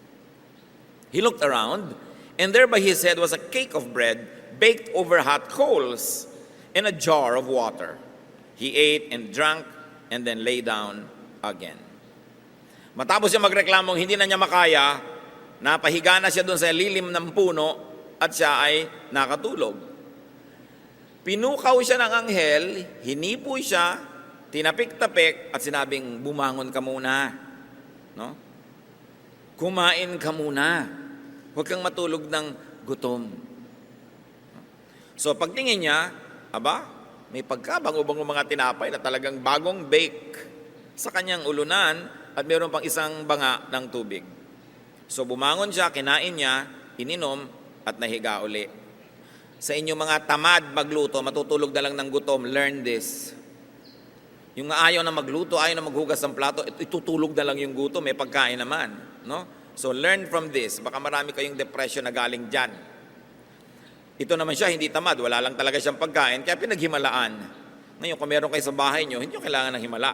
He looked around, and there by his head was a cake of bread baked over hot coals and a jar of water. He ate and drank and then lay down again. Matapos siya magreklamong hindi na niya makaya, napahiga na siya doon sa lilim ng puno at siya ay nakatulog. Pinukaw siya ng anghel, hinipo siya, tinapik-tapik at sinabing, bumangon ka muna. No? Kumain ka muna. Huwag kang matulog ng gutom. So pagtingin niya, may pagkabango-bango mga tinapay na talagang bagong bake sa kanyang ulunan at mayroon pang isang banga ng tubig. So bumangon siya, kinain niya, ininom, at nahiga uli. Sa inyong mga tamad magluto, matutulog na lang ng gutom, learn this. Yung ayaw na magluto, ayaw na maghugas ng plato, itutulog na lang yung gutom, may pagkain naman. No? So learn from this. Baka marami kayong depression na galing dyan. Ito naman siya, hindi tamad, wala lang talaga siyang pagkain, kaya pinaghimalaan. Ngayon, kung meron kayo sa bahay nyo, hindi nyo kailangan ng himala.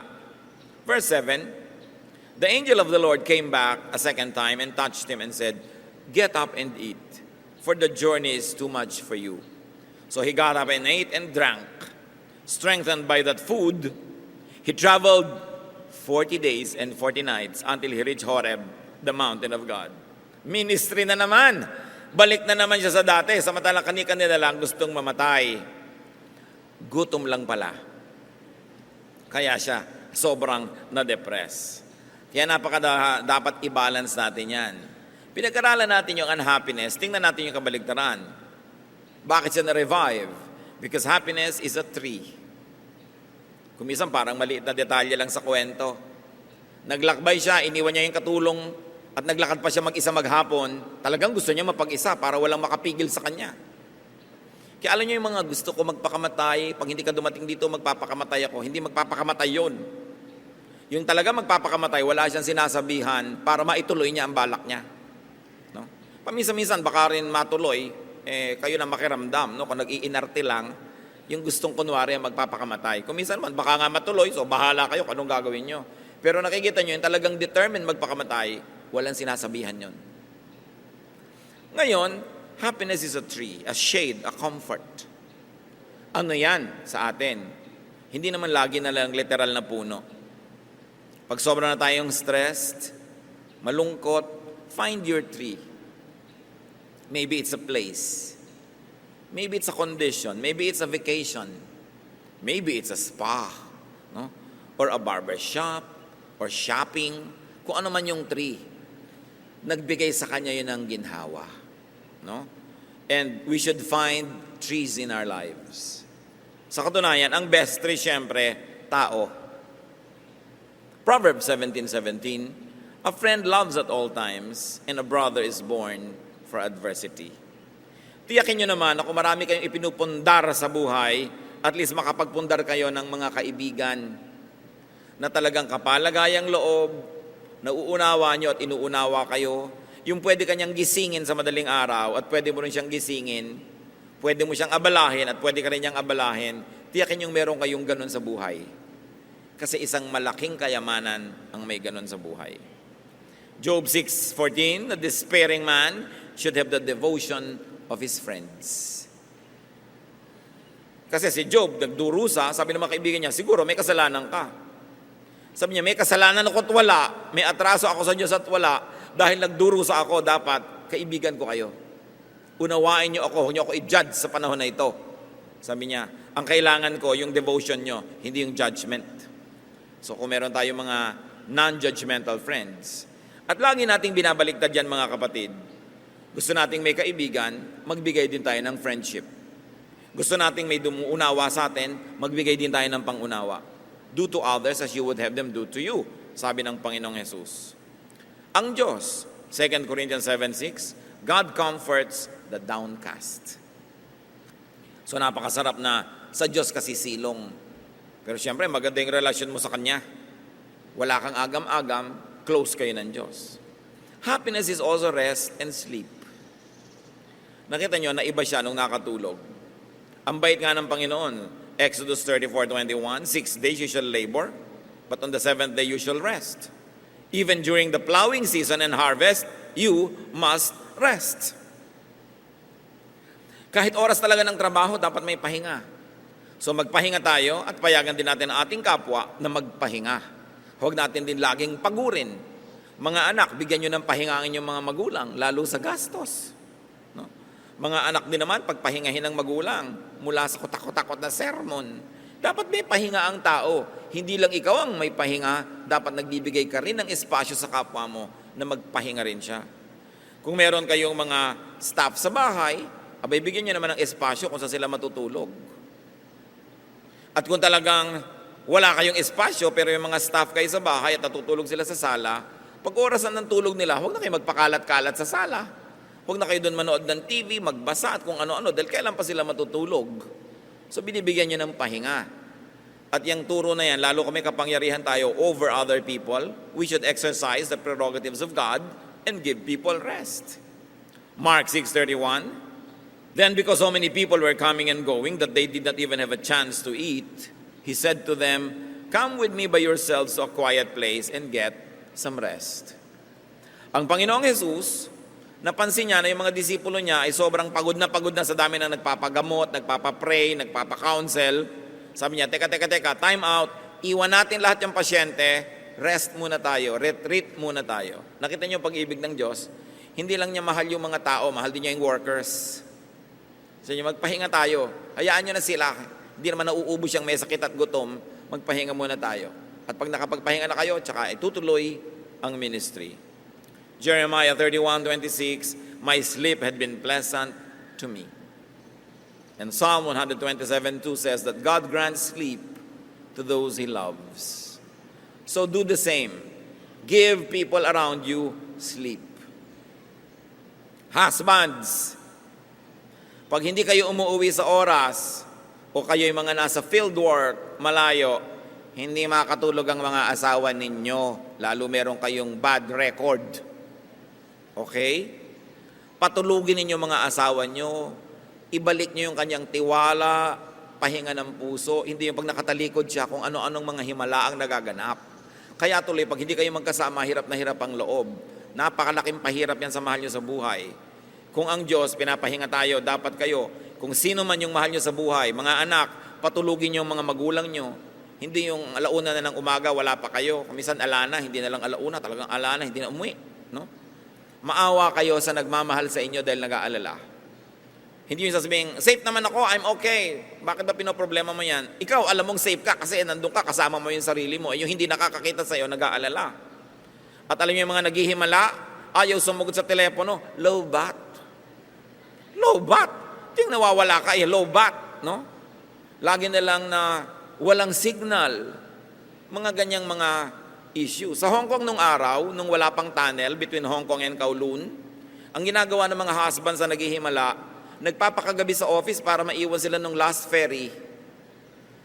Verse 7, the angel of the Lord came back a second time and touched him and said, get up and eat, for the journey is too much for you. So he got up and ate and drank. Strengthened by that food, he traveled 40 days and 40 nights until he reached Horeb, the mountain of God. Ministry na naman. Balik na naman siya sa dati. Samantalang kani-kanila lang gustong mamatay. Gutom lang pala. Kaya siya sobrang na-depress. Kaya dapat i-balance natin yan. Pinag-aralan natin yung unhappiness, tingnan natin yung kabaligtaran. Bakit siya na-revive? Because happiness is a tree. Kumisan parang maliit na detalye lang sa kwento. Naglakbay siya, iniwan niya yung katulong at naglakad pa siya mag-isa maghapon. Talagang gusto niya mapag-isa para walang makapigil sa kanya. Kaya alam niyo yung mga gusto ko magpakamatay, pag hindi ka dumating dito magpapakamatay ako, hindi magpapakamatay yon. Yung talaga magpapakamatay, wala siyang sinasabihan para maituloy niya ang balak niya. No? Paminsan-minsan, baka rin matuloy, kayo na makiramdam. No? Kung nag-iinarte lang, yung gustong kunwari magpapakamatay. Kung minsan man, baka nga matuloy, so bahala kayo kung anong gagawin nyo. Pero nakikita nyo, yung talagang determined magpakamatay, walang sinasabihan yon. Ngayon, happiness is a tree, a shade, a comfort. Ano yan sa atin? Hindi naman lagi na lang literal na puno. Pag sobra na tayong stressed, malungkot, find your tree. Maybe it's a place. Maybe it's a condition. Maybe it's a vacation. Maybe it's a spa. No? or a barber shop, or shopping, kung ano man yung tree. Nagbigay sa kanya yun ng ginhawa. No? And we should find trees in our lives. Sa katunayan, ang best tree, syempre, tao. Proverbs 17:17, a friend loves at all times, and a brother is born for adversity. Tiyakin nyo naman na kung marami kayong ipinupundar sa buhay, at least makapagpundar kayo ng mga kaibigan na talagang kapalagayang loob, nauunawa nyo at inuunawa kayo, yung pwede kanyang gisingin sa madaling araw at pwede mo rin siyang gisingin, pwede mo siyang abalahin at pwede ka rin niyang abalahin, tiyakin yung meron kayong ganun sa buhay. Kasi isang malaking kayamanan ang may ganun sa buhay. Job 6:14, the despairing man should have the devotion of his friends. Kasi si Job, nagdurusa, sabi ng mga kaibigan niya, siguro may kasalanan ka. Sabi niya, may kasalanan ako at wala, may atraso ako sa Diyos at wala, dahil nagdurusa ako, dapat kaibigan ko kayo. Unawain niyo ako, huwag niyo ako i-judge sa panahon na ito. Sabi niya, ang kailangan ko, yung devotion niyo, hindi yung judgment. So kung meron tayong mga non-judgmental friends, at lagi nating binabaliktad yan mga kapatid, gusto nating may kaibigan, magbigay din tayo ng friendship. Gusto nating may dumuunawa sa atin, magbigay din tayo ng pangunawa. Do to others as you would have them do to you, sabi ng Panginoong Jesus. Ang Diyos, 2 Corinthians 7:6, God comforts the downcast. So napakasarap na sa Diyos kasi silong. Pero siyempre, maganda yung relasyon mo sa Kanya. Wala kang agam-agam, close kayo ng Diyos. Happiness is also rest and sleep. Nakita nyo na iba siya nung nakatulog. Ang bait nga ng Panginoon, Exodus 34:21, 6 days you shall labor, but on the 7th day you shall rest. Even during the plowing season and harvest, you must rest. Kahit oras talaga ng trabaho, dapat may pahinga. So magpahinga tayo at payagan din natin ang ating kapwa na magpahinga. Huwag natin din laging pagurin. Mga anak, bigyan nyo ng pahinga ang inyong mga magulang, lalo sa gastos. No? Mga anak din naman, pagpahingahin ng magulang mula sa kutakot-takot na sermon. Dapat may pahinga ang tao. Hindi lang ikaw ang may pahinga, dapat nagbibigay ka rin ng espasyo sa kapwa mo na magpahinga rin siya. Kung meron kayong mga staff sa bahay, abay bigyan nyo naman ng espasyo kung saan sila matutulog. At kung talagang wala kayong espasyo pero yung mga staff kayo sa bahay at natutulog sila sa sala, pag orasan ng tulog nila, huwag na kayo magpakalat-kalat sa sala. Huwag na kayo doon manood ng TV, magbasa at kung ano-ano dahil kailan pa sila matutulog. So binibigyan nyo ng pahinga. At yung turo na yan, lalo kung may kapangyarihan tayo over other people, we should exercise the prerogatives of God and give people rest. Mark 6:31, then because so many people were coming and going that they did not even have a chance to eat, he said to them, come with me by yourselves to a quiet place and get some rest. Ang Panginoong Jesus, napansin niya na yung mga disipulo niya ay sobrang pagod na sa dami ng nagpapagamot, nagpapapray, nagpapakounsel. Sabi niya, teka, time out, iwan natin lahat yung pasyente, rest muna tayo, retreat muna tayo. Nakita niyo yung pag-ibig ng Diyos, hindi lang niya mahal yung mga tao, mahal din niya yung workers. So magpahinga tayo, hayaan niyo na sila, hindi naman nauubos yung may sakit at gutom, magpahinga muna tayo. At pag nakapagpahinga na kayo, tsaka itutuloy ang ministry. Jeremiah 31:26, my sleep had been pleasant to me. And Psalm 127:2 says that God grants sleep to those He loves. So do the same. Give people around you sleep. Husbands, pag hindi kayo umuwi sa oras o kayo yung mga nasa fieldwork, malayo, hindi makakatulog ang mga asawa ninyo, lalo meron kayong bad record. Okay? Patulugin ninyo mga asawa nyo, ibalik nyo yung kanyang tiwala, pahinga ng puso, hindi yung pag nakatalikod siya kung ano-anong mga himala ang nagaganap. Kaya tuloy, pag hindi kayo magkasama, hirap na hirap ang loob. Napakalaking pahirap yan sa mahal nyo sa buhay. Kung ang Diyos, pinapahinga tayo, dapat kayo, kung sino man yung mahal nyo sa buhay, mga anak, patulugin nyo yung mga magulang nyo. Hindi yung alauna na ng umaga, wala pa kayo. Kumisan alana, hindi na lang alauna, talagang alana, hindi na umuwi. No? Maawa kayo sa nagmamahal sa inyo dahil nag-aalala. Hindi yung sasabihin, safe naman ako, I'm okay. Bakit ba pinoproblema mo yan? Ikaw, alam mong safe ka kasi nandun ka, kasama mo yung sarili mo. Yung hindi nakakakita sa'yo, nag-aalala. At alam niyo yung mga naghihimala, ayaw sumugod sa telepono, low bat. Low bat. Yung nawawala ka, low bat. No? Lagi na lang na walang signal. Mga ganyang mga issue. Sa Hong Kong nung araw, nung wala pang tunnel between Hong Kong and Kowloon, ang ginagawa ng mga husbands na naghihimala, nagpapakagabi sa office para maiwan sila nung last ferry.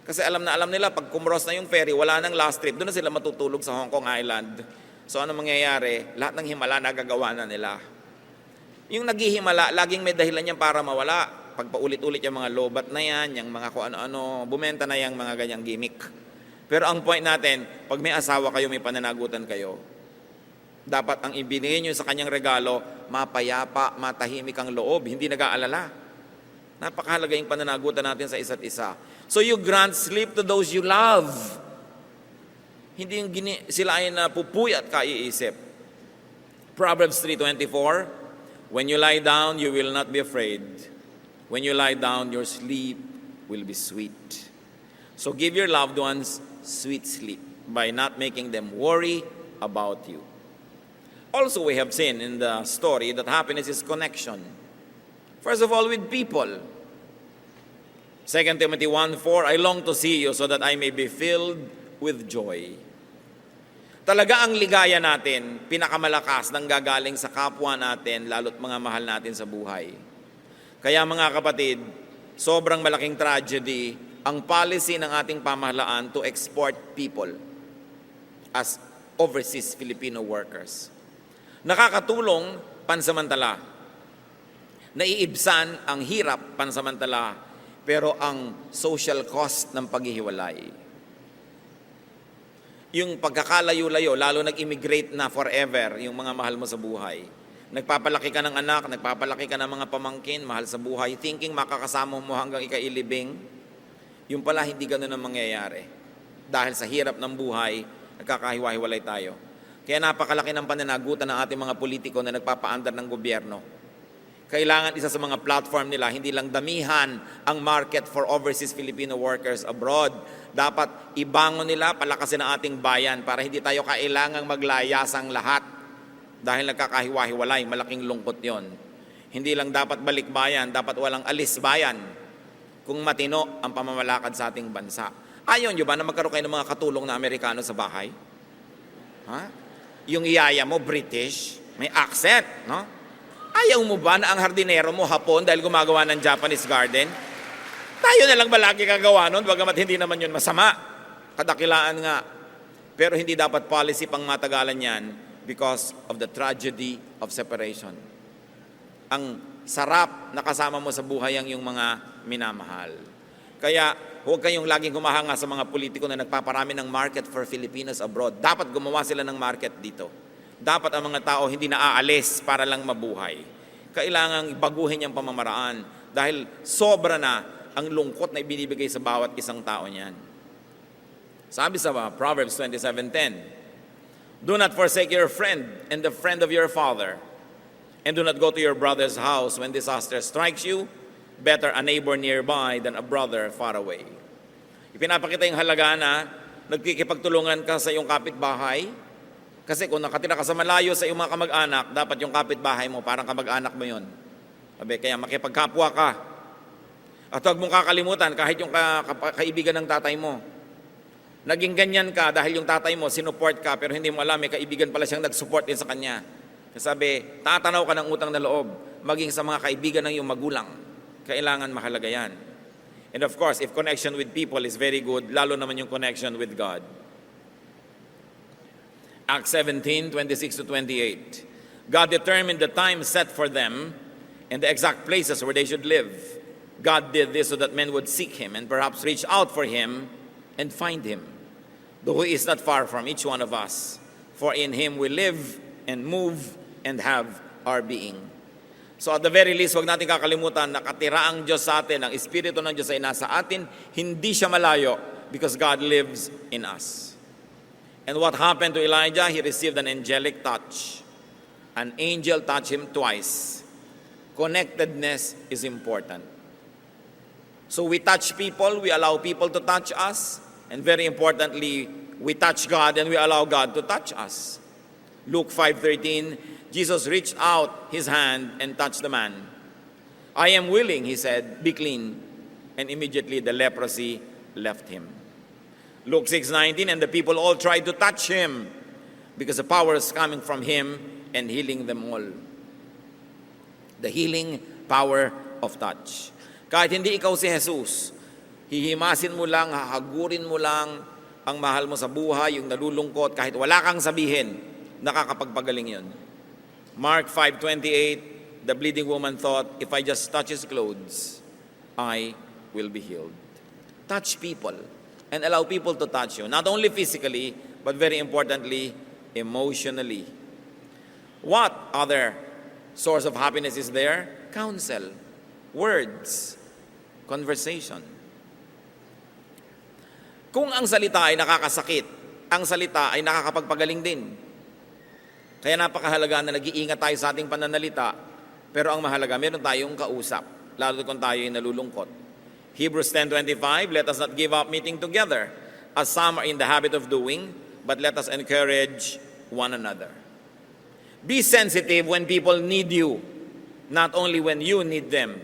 Kasi alam na alam nila, pag kumros na yung ferry, wala nang last trip, doon na sila matutulog sa Hong Kong Island. So ano mangyayari? Lahat ng himala nagagawa na nila. Yung naghihimala, laging may dahilan yan para mawala. Pag paulit-ulit yung mga lobat na yan, yung mga kung ano-ano, bumenta na yung mga ganyang gimmick. Pero ang point natin, pag may asawa kayo, may pananagutan kayo, dapat ang ibinigay nyo sa kanyang regalo, mapayapa, matahimik ang loob, hindi nag-aalala. Napakahalaga yung pananagutan natin sa isa't isa. So you grant sleep to those you love. Hindi yung sila ay napupuyat ka iisip. Proverbs 3:24, when you lie down, you will not be afraid. When you lie down, your sleep will be sweet. So give your loved ones sweet sleep by not making them worry about you. Also, we have seen in the story that happiness is connection. First of all, with people. 2 Timothy 1:4, I long to see you so that I may be filled with joy. Talaga ang ligaya natin, pinakamalakas nang gagaling sa kapwa natin, lalo't mga mahal natin sa buhay. Kaya mga kapatid, sobrang malaking tragedy ang policy ng ating pamahalaan to export people as overseas Filipino workers. Nakakatulong pansamantala. Naiibsan ang hirap pansamantala, pero ang social cost ng paghihiwalay. Yung pagkakalayo-layo, lalo nag-immigrate na forever, yung mga mahal mo sa buhay. Nagpapalaki ka ng anak, nagpapalaki ka ng mga pamangkin, mahal sa buhay, thinking makakasama mo hanggang ikailibing. Yung pala, hindi ganun ang mangyayari. Dahil sa hirap ng buhay, nagkakahiwa-hiwalay tayo. Kaya napakalaki ng pananagutan ng ating mga politiko na nagpapaandar ng gobyerno. Kailangan isa sa mga platform nila, hindi lang damihan ang market for overseas Filipino workers abroad. Dapat ibangon nila, palakasin ang ating bayan para hindi tayo kailangang maglayasang lahat. Dahil nagkakahiwa-hiwalay, malaking lungkot yon. Hindi lang dapat balik bayan, dapat walang alis bayan kung matino ang pamamalakad sa ating bansa. Ayaw nyo ba na magkaroon kayo ng mga katulong na Amerikano sa bahay? Ha? Yung iyaya mo, British, may accent, no? Ayaw mo ba na ang hardinero mo Hapon dahil gumagawa ng Japanese garden? Tayo na lang ba lagi kagawa nun? Bagamat hindi naman yun masama. Kadakilaan nga. Pero hindi dapat policy pang matagalan yan because of the tragedy of separation. Ang sarap na kasama mo sa buhay ang yung mga minamahal. Kaya huwag kayong laging humahanga sa mga politiko na nagpaparami ng market for Filipinos abroad. Dapat gumawa sila ng market dito. Dapat ang mga tao hindi naaalis para lang mabuhay. Kailangang baguhin yung pamamaraan dahil sobra na ang lungkot na ibinibigay sa bawat isang tao niyan. Sabi sa Proverbs 27:10, do not forsake your friend and the friend of your father, and do not go to your brother's house when disaster strikes you. Better a neighbor nearby than a brother far away. Ipinapakita yung halaga na nagkikipagtulungan ka sa iyong kapitbahay. Kasi kung nakatira ka sa malayo sa iyong mga kamag-anak, dapat yung kapitbahay mo, parang kamag-anak mo yun. Kaya makipagkapwa ka. At huwag mong kakalimutan, kahit yung kaibigan ng tatay mo. Naging ganyan ka dahil yung tatay mo, sinuport ka, pero hindi mo alam, may kaibigan pala siyang nag-support din sa kanya. Sabi, tatanaw ka ng utang na loob, maging sa mga kaibigan ng iyong magulang. Kailangan mahalaga yan. And of course, if connection with people is very good, lalo naman yung connection with God. Acts 17:26-28. God determined the time set for them and the exact places where they should live. God did this so that men would seek Him and perhaps reach out for Him and find Him, though He is not far from each one of us. For in Him we live and move and have our being. So at the very least, huwag natin kakalimutan, nakatira ang Diyos sa atin, ang Espiritu ng Diyos ay nasa atin, hindi siya malayo because God lives in us. And what happened to Elijah? He received an angelic touch. An angel touched him twice. Connectedness is important. So we touch people, we allow people to touch us, and very importantly, we touch God and we allow God to touch us. Luke 5:13, Jesus reached out his hand and touched the man. I am willing, he said, be clean. And immediately the leprosy left him. Luke 6:19, and the people all tried to touch him because the power is coming from him and healing them all. The healing power of touch. Kahit hindi ikaw si Jesus, hihimasin mo lang, hahagurin mo lang ang mahal mo sa buhay, yung nalulungkot, kahit wala kang sabihin, nakakapagpagaling yun. Mark 5:28, the bleeding woman thought, if I just touch his clothes, I will be healed. Touch people and allow people to touch you, not only physically, but very importantly, emotionally. What other source of happiness is there? Counsel, words, conversation. Kung ang salita ay nakakasakit, ang salita ay nakakapagpagaling din. Kaya napakahalaga na nag-iingat tayo sa ating pananalita, pero ang mahalaga, meron tayong kausap, lalo kung tayo ay nalulungkot. Hebrews 10:25, let us not give up meeting together, as some are in the habit of doing, but let us encourage one another. Be sensitive when people need you, not only when you need them.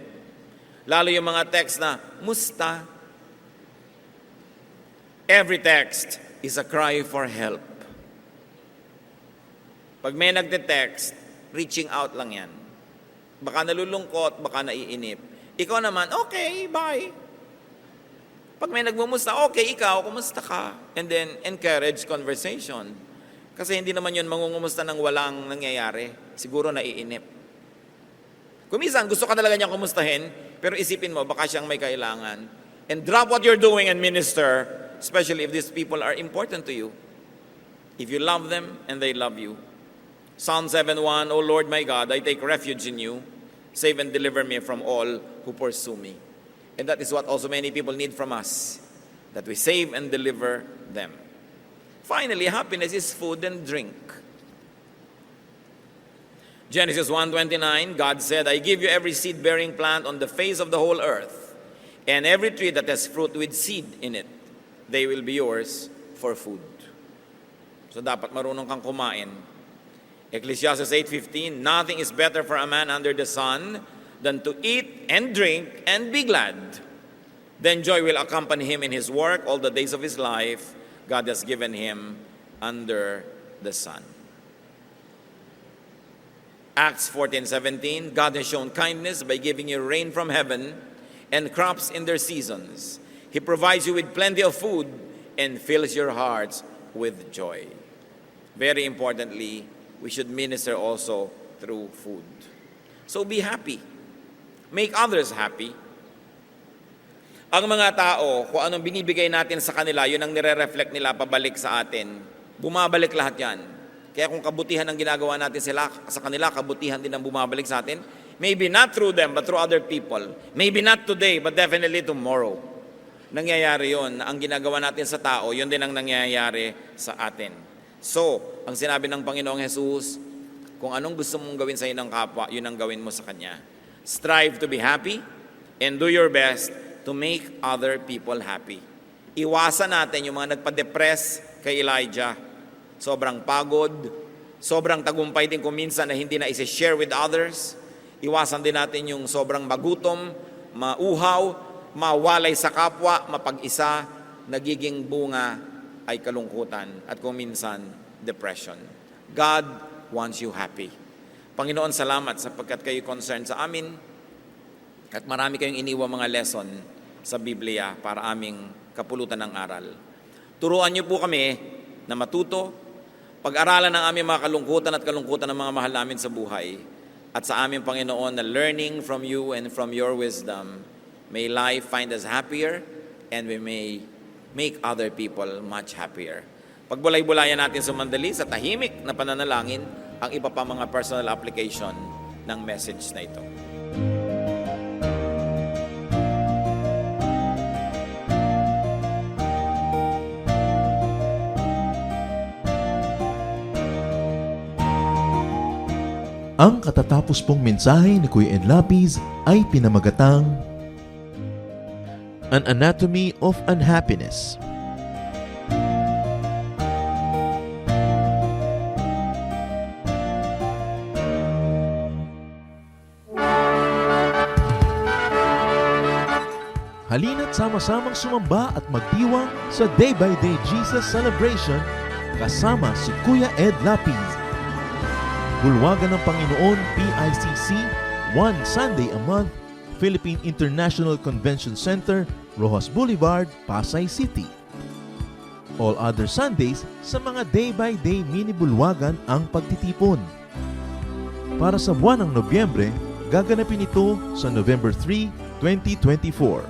Lalo yung mga text na, musta? Every text is a cry for help. Pag may nagte-text, reaching out lang yan. Baka nalulungkot, baka naiinip. Ikaw naman, okay, bye. Pag may nagmumusta, okay, ikaw, kumusta ka? And then, encourage conversation. Kasi hindi naman yun mangungumusta ng walang nangyayari. Siguro naiinip. Kumisan, gusto ka talaga niyang kumustahin, pero isipin mo, baka siyang may kailangan. And drop what you're doing and minister, especially if these people are important to you. If you love them and they love you. Psalm 7:1, O Lord my God, I take refuge in you. Save and deliver me from all who pursue me. And that is what also many people need from us, that we save and deliver them. Finally, happiness is food and drink. Genesis 1:29, God said, I give you every seed-bearing plant on the face of the whole earth, and every tree that has fruit with seed in it. They will be yours for food. So dapat marunong kang kumain. Ecclesiastes 8:15, nothing is better for a man under the sun than to eat and drink and be glad. Then joy will accompany him in his work all the days of his life God has given him under the sun. Acts 14:17, God has shown kindness by giving you rain from heaven and crops in their seasons. He provides you with plenty of food and fills your hearts with joy. Very importantly, we should minister also through food. So be happy. Make others happy. Ang mga tao, kung anong binibigay natin sa kanila, yun ang nire-reflect nila pabalik sa atin. Bumabalik lahat yan. Kaya kung kabutihan ang ginagawa natin sa kanila, kabutihan din ang bumabalik sa atin. Maybe not through them, but through other people. Maybe not today, but definitely tomorrow. Nangyayari yun. Ang ginagawa natin sa tao, yun din ang nangyayari sa atin. So, ang sinabi ng Panginoong Jesus, kung anong gusto mong gawin sa ng kapwa, yun ang gawin mo sa Kanya. Strive to be happy and do your best to make other people happy. Iwasan natin yung mga nagpa-depress kay Elijah. Sobrang pagod, sobrang tagumpay din kung minsan na hindi na isi-share with others. Iwasan din natin yung sobrang magutom, mauhaw, mawalay sa kapwa, mapag-isa, nagiging bunga ay kalungkutan at kung minsan, depression. God wants you happy. Panginoon, salamat sapagkat kayo concerned sa amin at marami kayong iniwang mga lesson sa Biblia para aming kapulutan ng aral. Turuan niyo po kami na matuto, pag-aralan ng aming mga kalungkutan at kalungkutan ng mga mahal namin sa buhay at sa aming Panginoon na learning from you and from your wisdom, may life find us happier and we may make other people much happier. Pagbulay-bulayan natin sumandali sa tahimik na pananalangin ang iba pa mga personal application ng message na ito. Ang katatapos pong mensahe ni Kuya Ed Lapiz ay pinamagatang An Anatomy of Unhappiness. Halina't sama-samang sumamba at magdiwang sa Day by Day Jesus Celebration kasama si Kuya Ed Lapiz. Bulwagan ng Panginoon PICC, one Sunday a month, Philippine International Convention Center, Rojas Boulevard, Pasay City. All other Sundays sa mga Day by Day mini bulwagan ang pagtitipon. Para sa buwan ng Nobyembre, gaganapin ito sa November 3, 2024.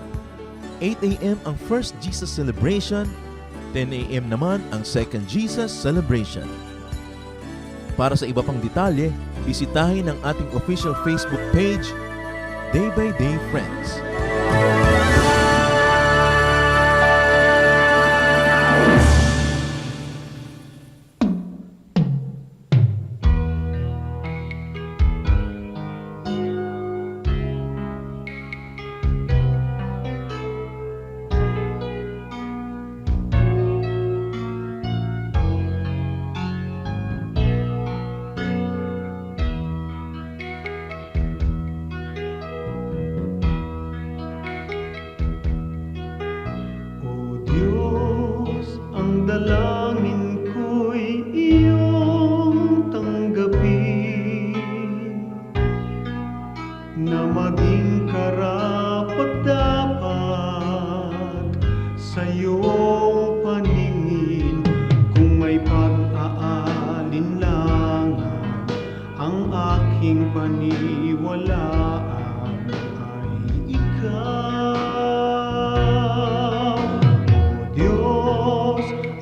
8 a.m. ang First Jesus Celebration, 10 a.m. naman ang Second Jesus Celebration. Para sa iba pang detalye, bisitahin ang ating official Facebook page, Day by Day Friends. Dalangin ko'y iyong tanggapin na maging karapat-dapat sa iyong paningin. Kung may pag-aalinlangan ang aking paniwalaan ay ikaw.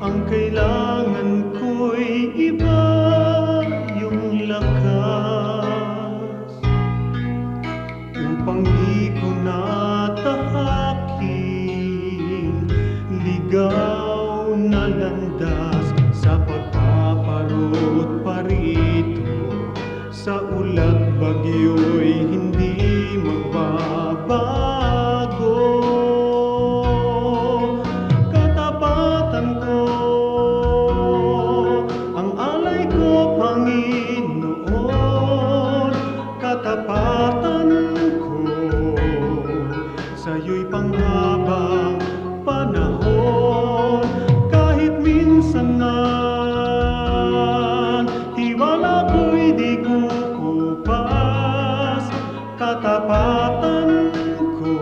Ang kailangan ko'y iba yung lakas upang di ko natahakin ligaw na landas sa pagpaparot parito sa ulat bagyo'y hindi magbabago. Katapatan ko sa'yo'y panghabang panahon. Kahit minsan na tiwala ko'y di kukupas, katapatan ko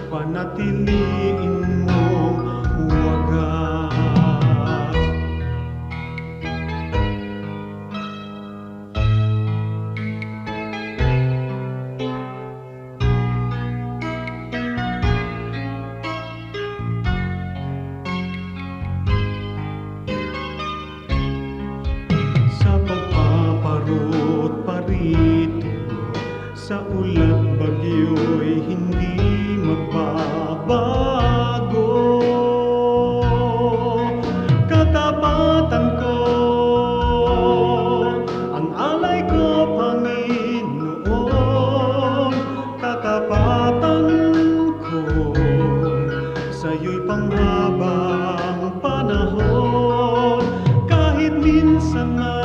panatiliin mong wagas. Sa ulat bagyo'y hindi magbabago. Katapatan ko, ang alay ko, Panginoon. Katapatan ko, sa'yo'y panghabang panahon. Kahit minsan na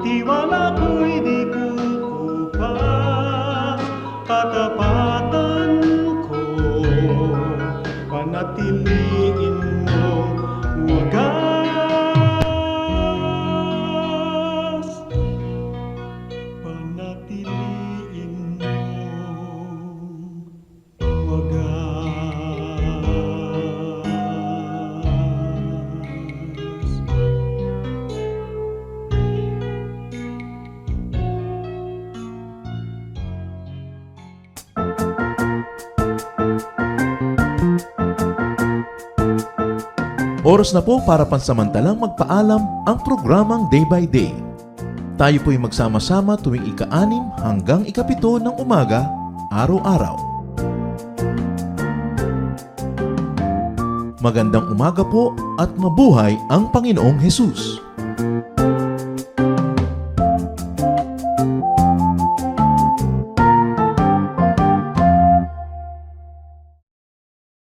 tiwala ko'y di kukupas, katapatan ko panatiliin mong wagas. Panatiliin mong wagas. Oras na po para pansamantalang magpaalam ang programang Day by Day. Tayo po'y magsama-sama tuwing ika-6 hanggang ika-7 ng umaga, araw-araw. Magandang umaga po at mabuhay ang Panginoong Hesus.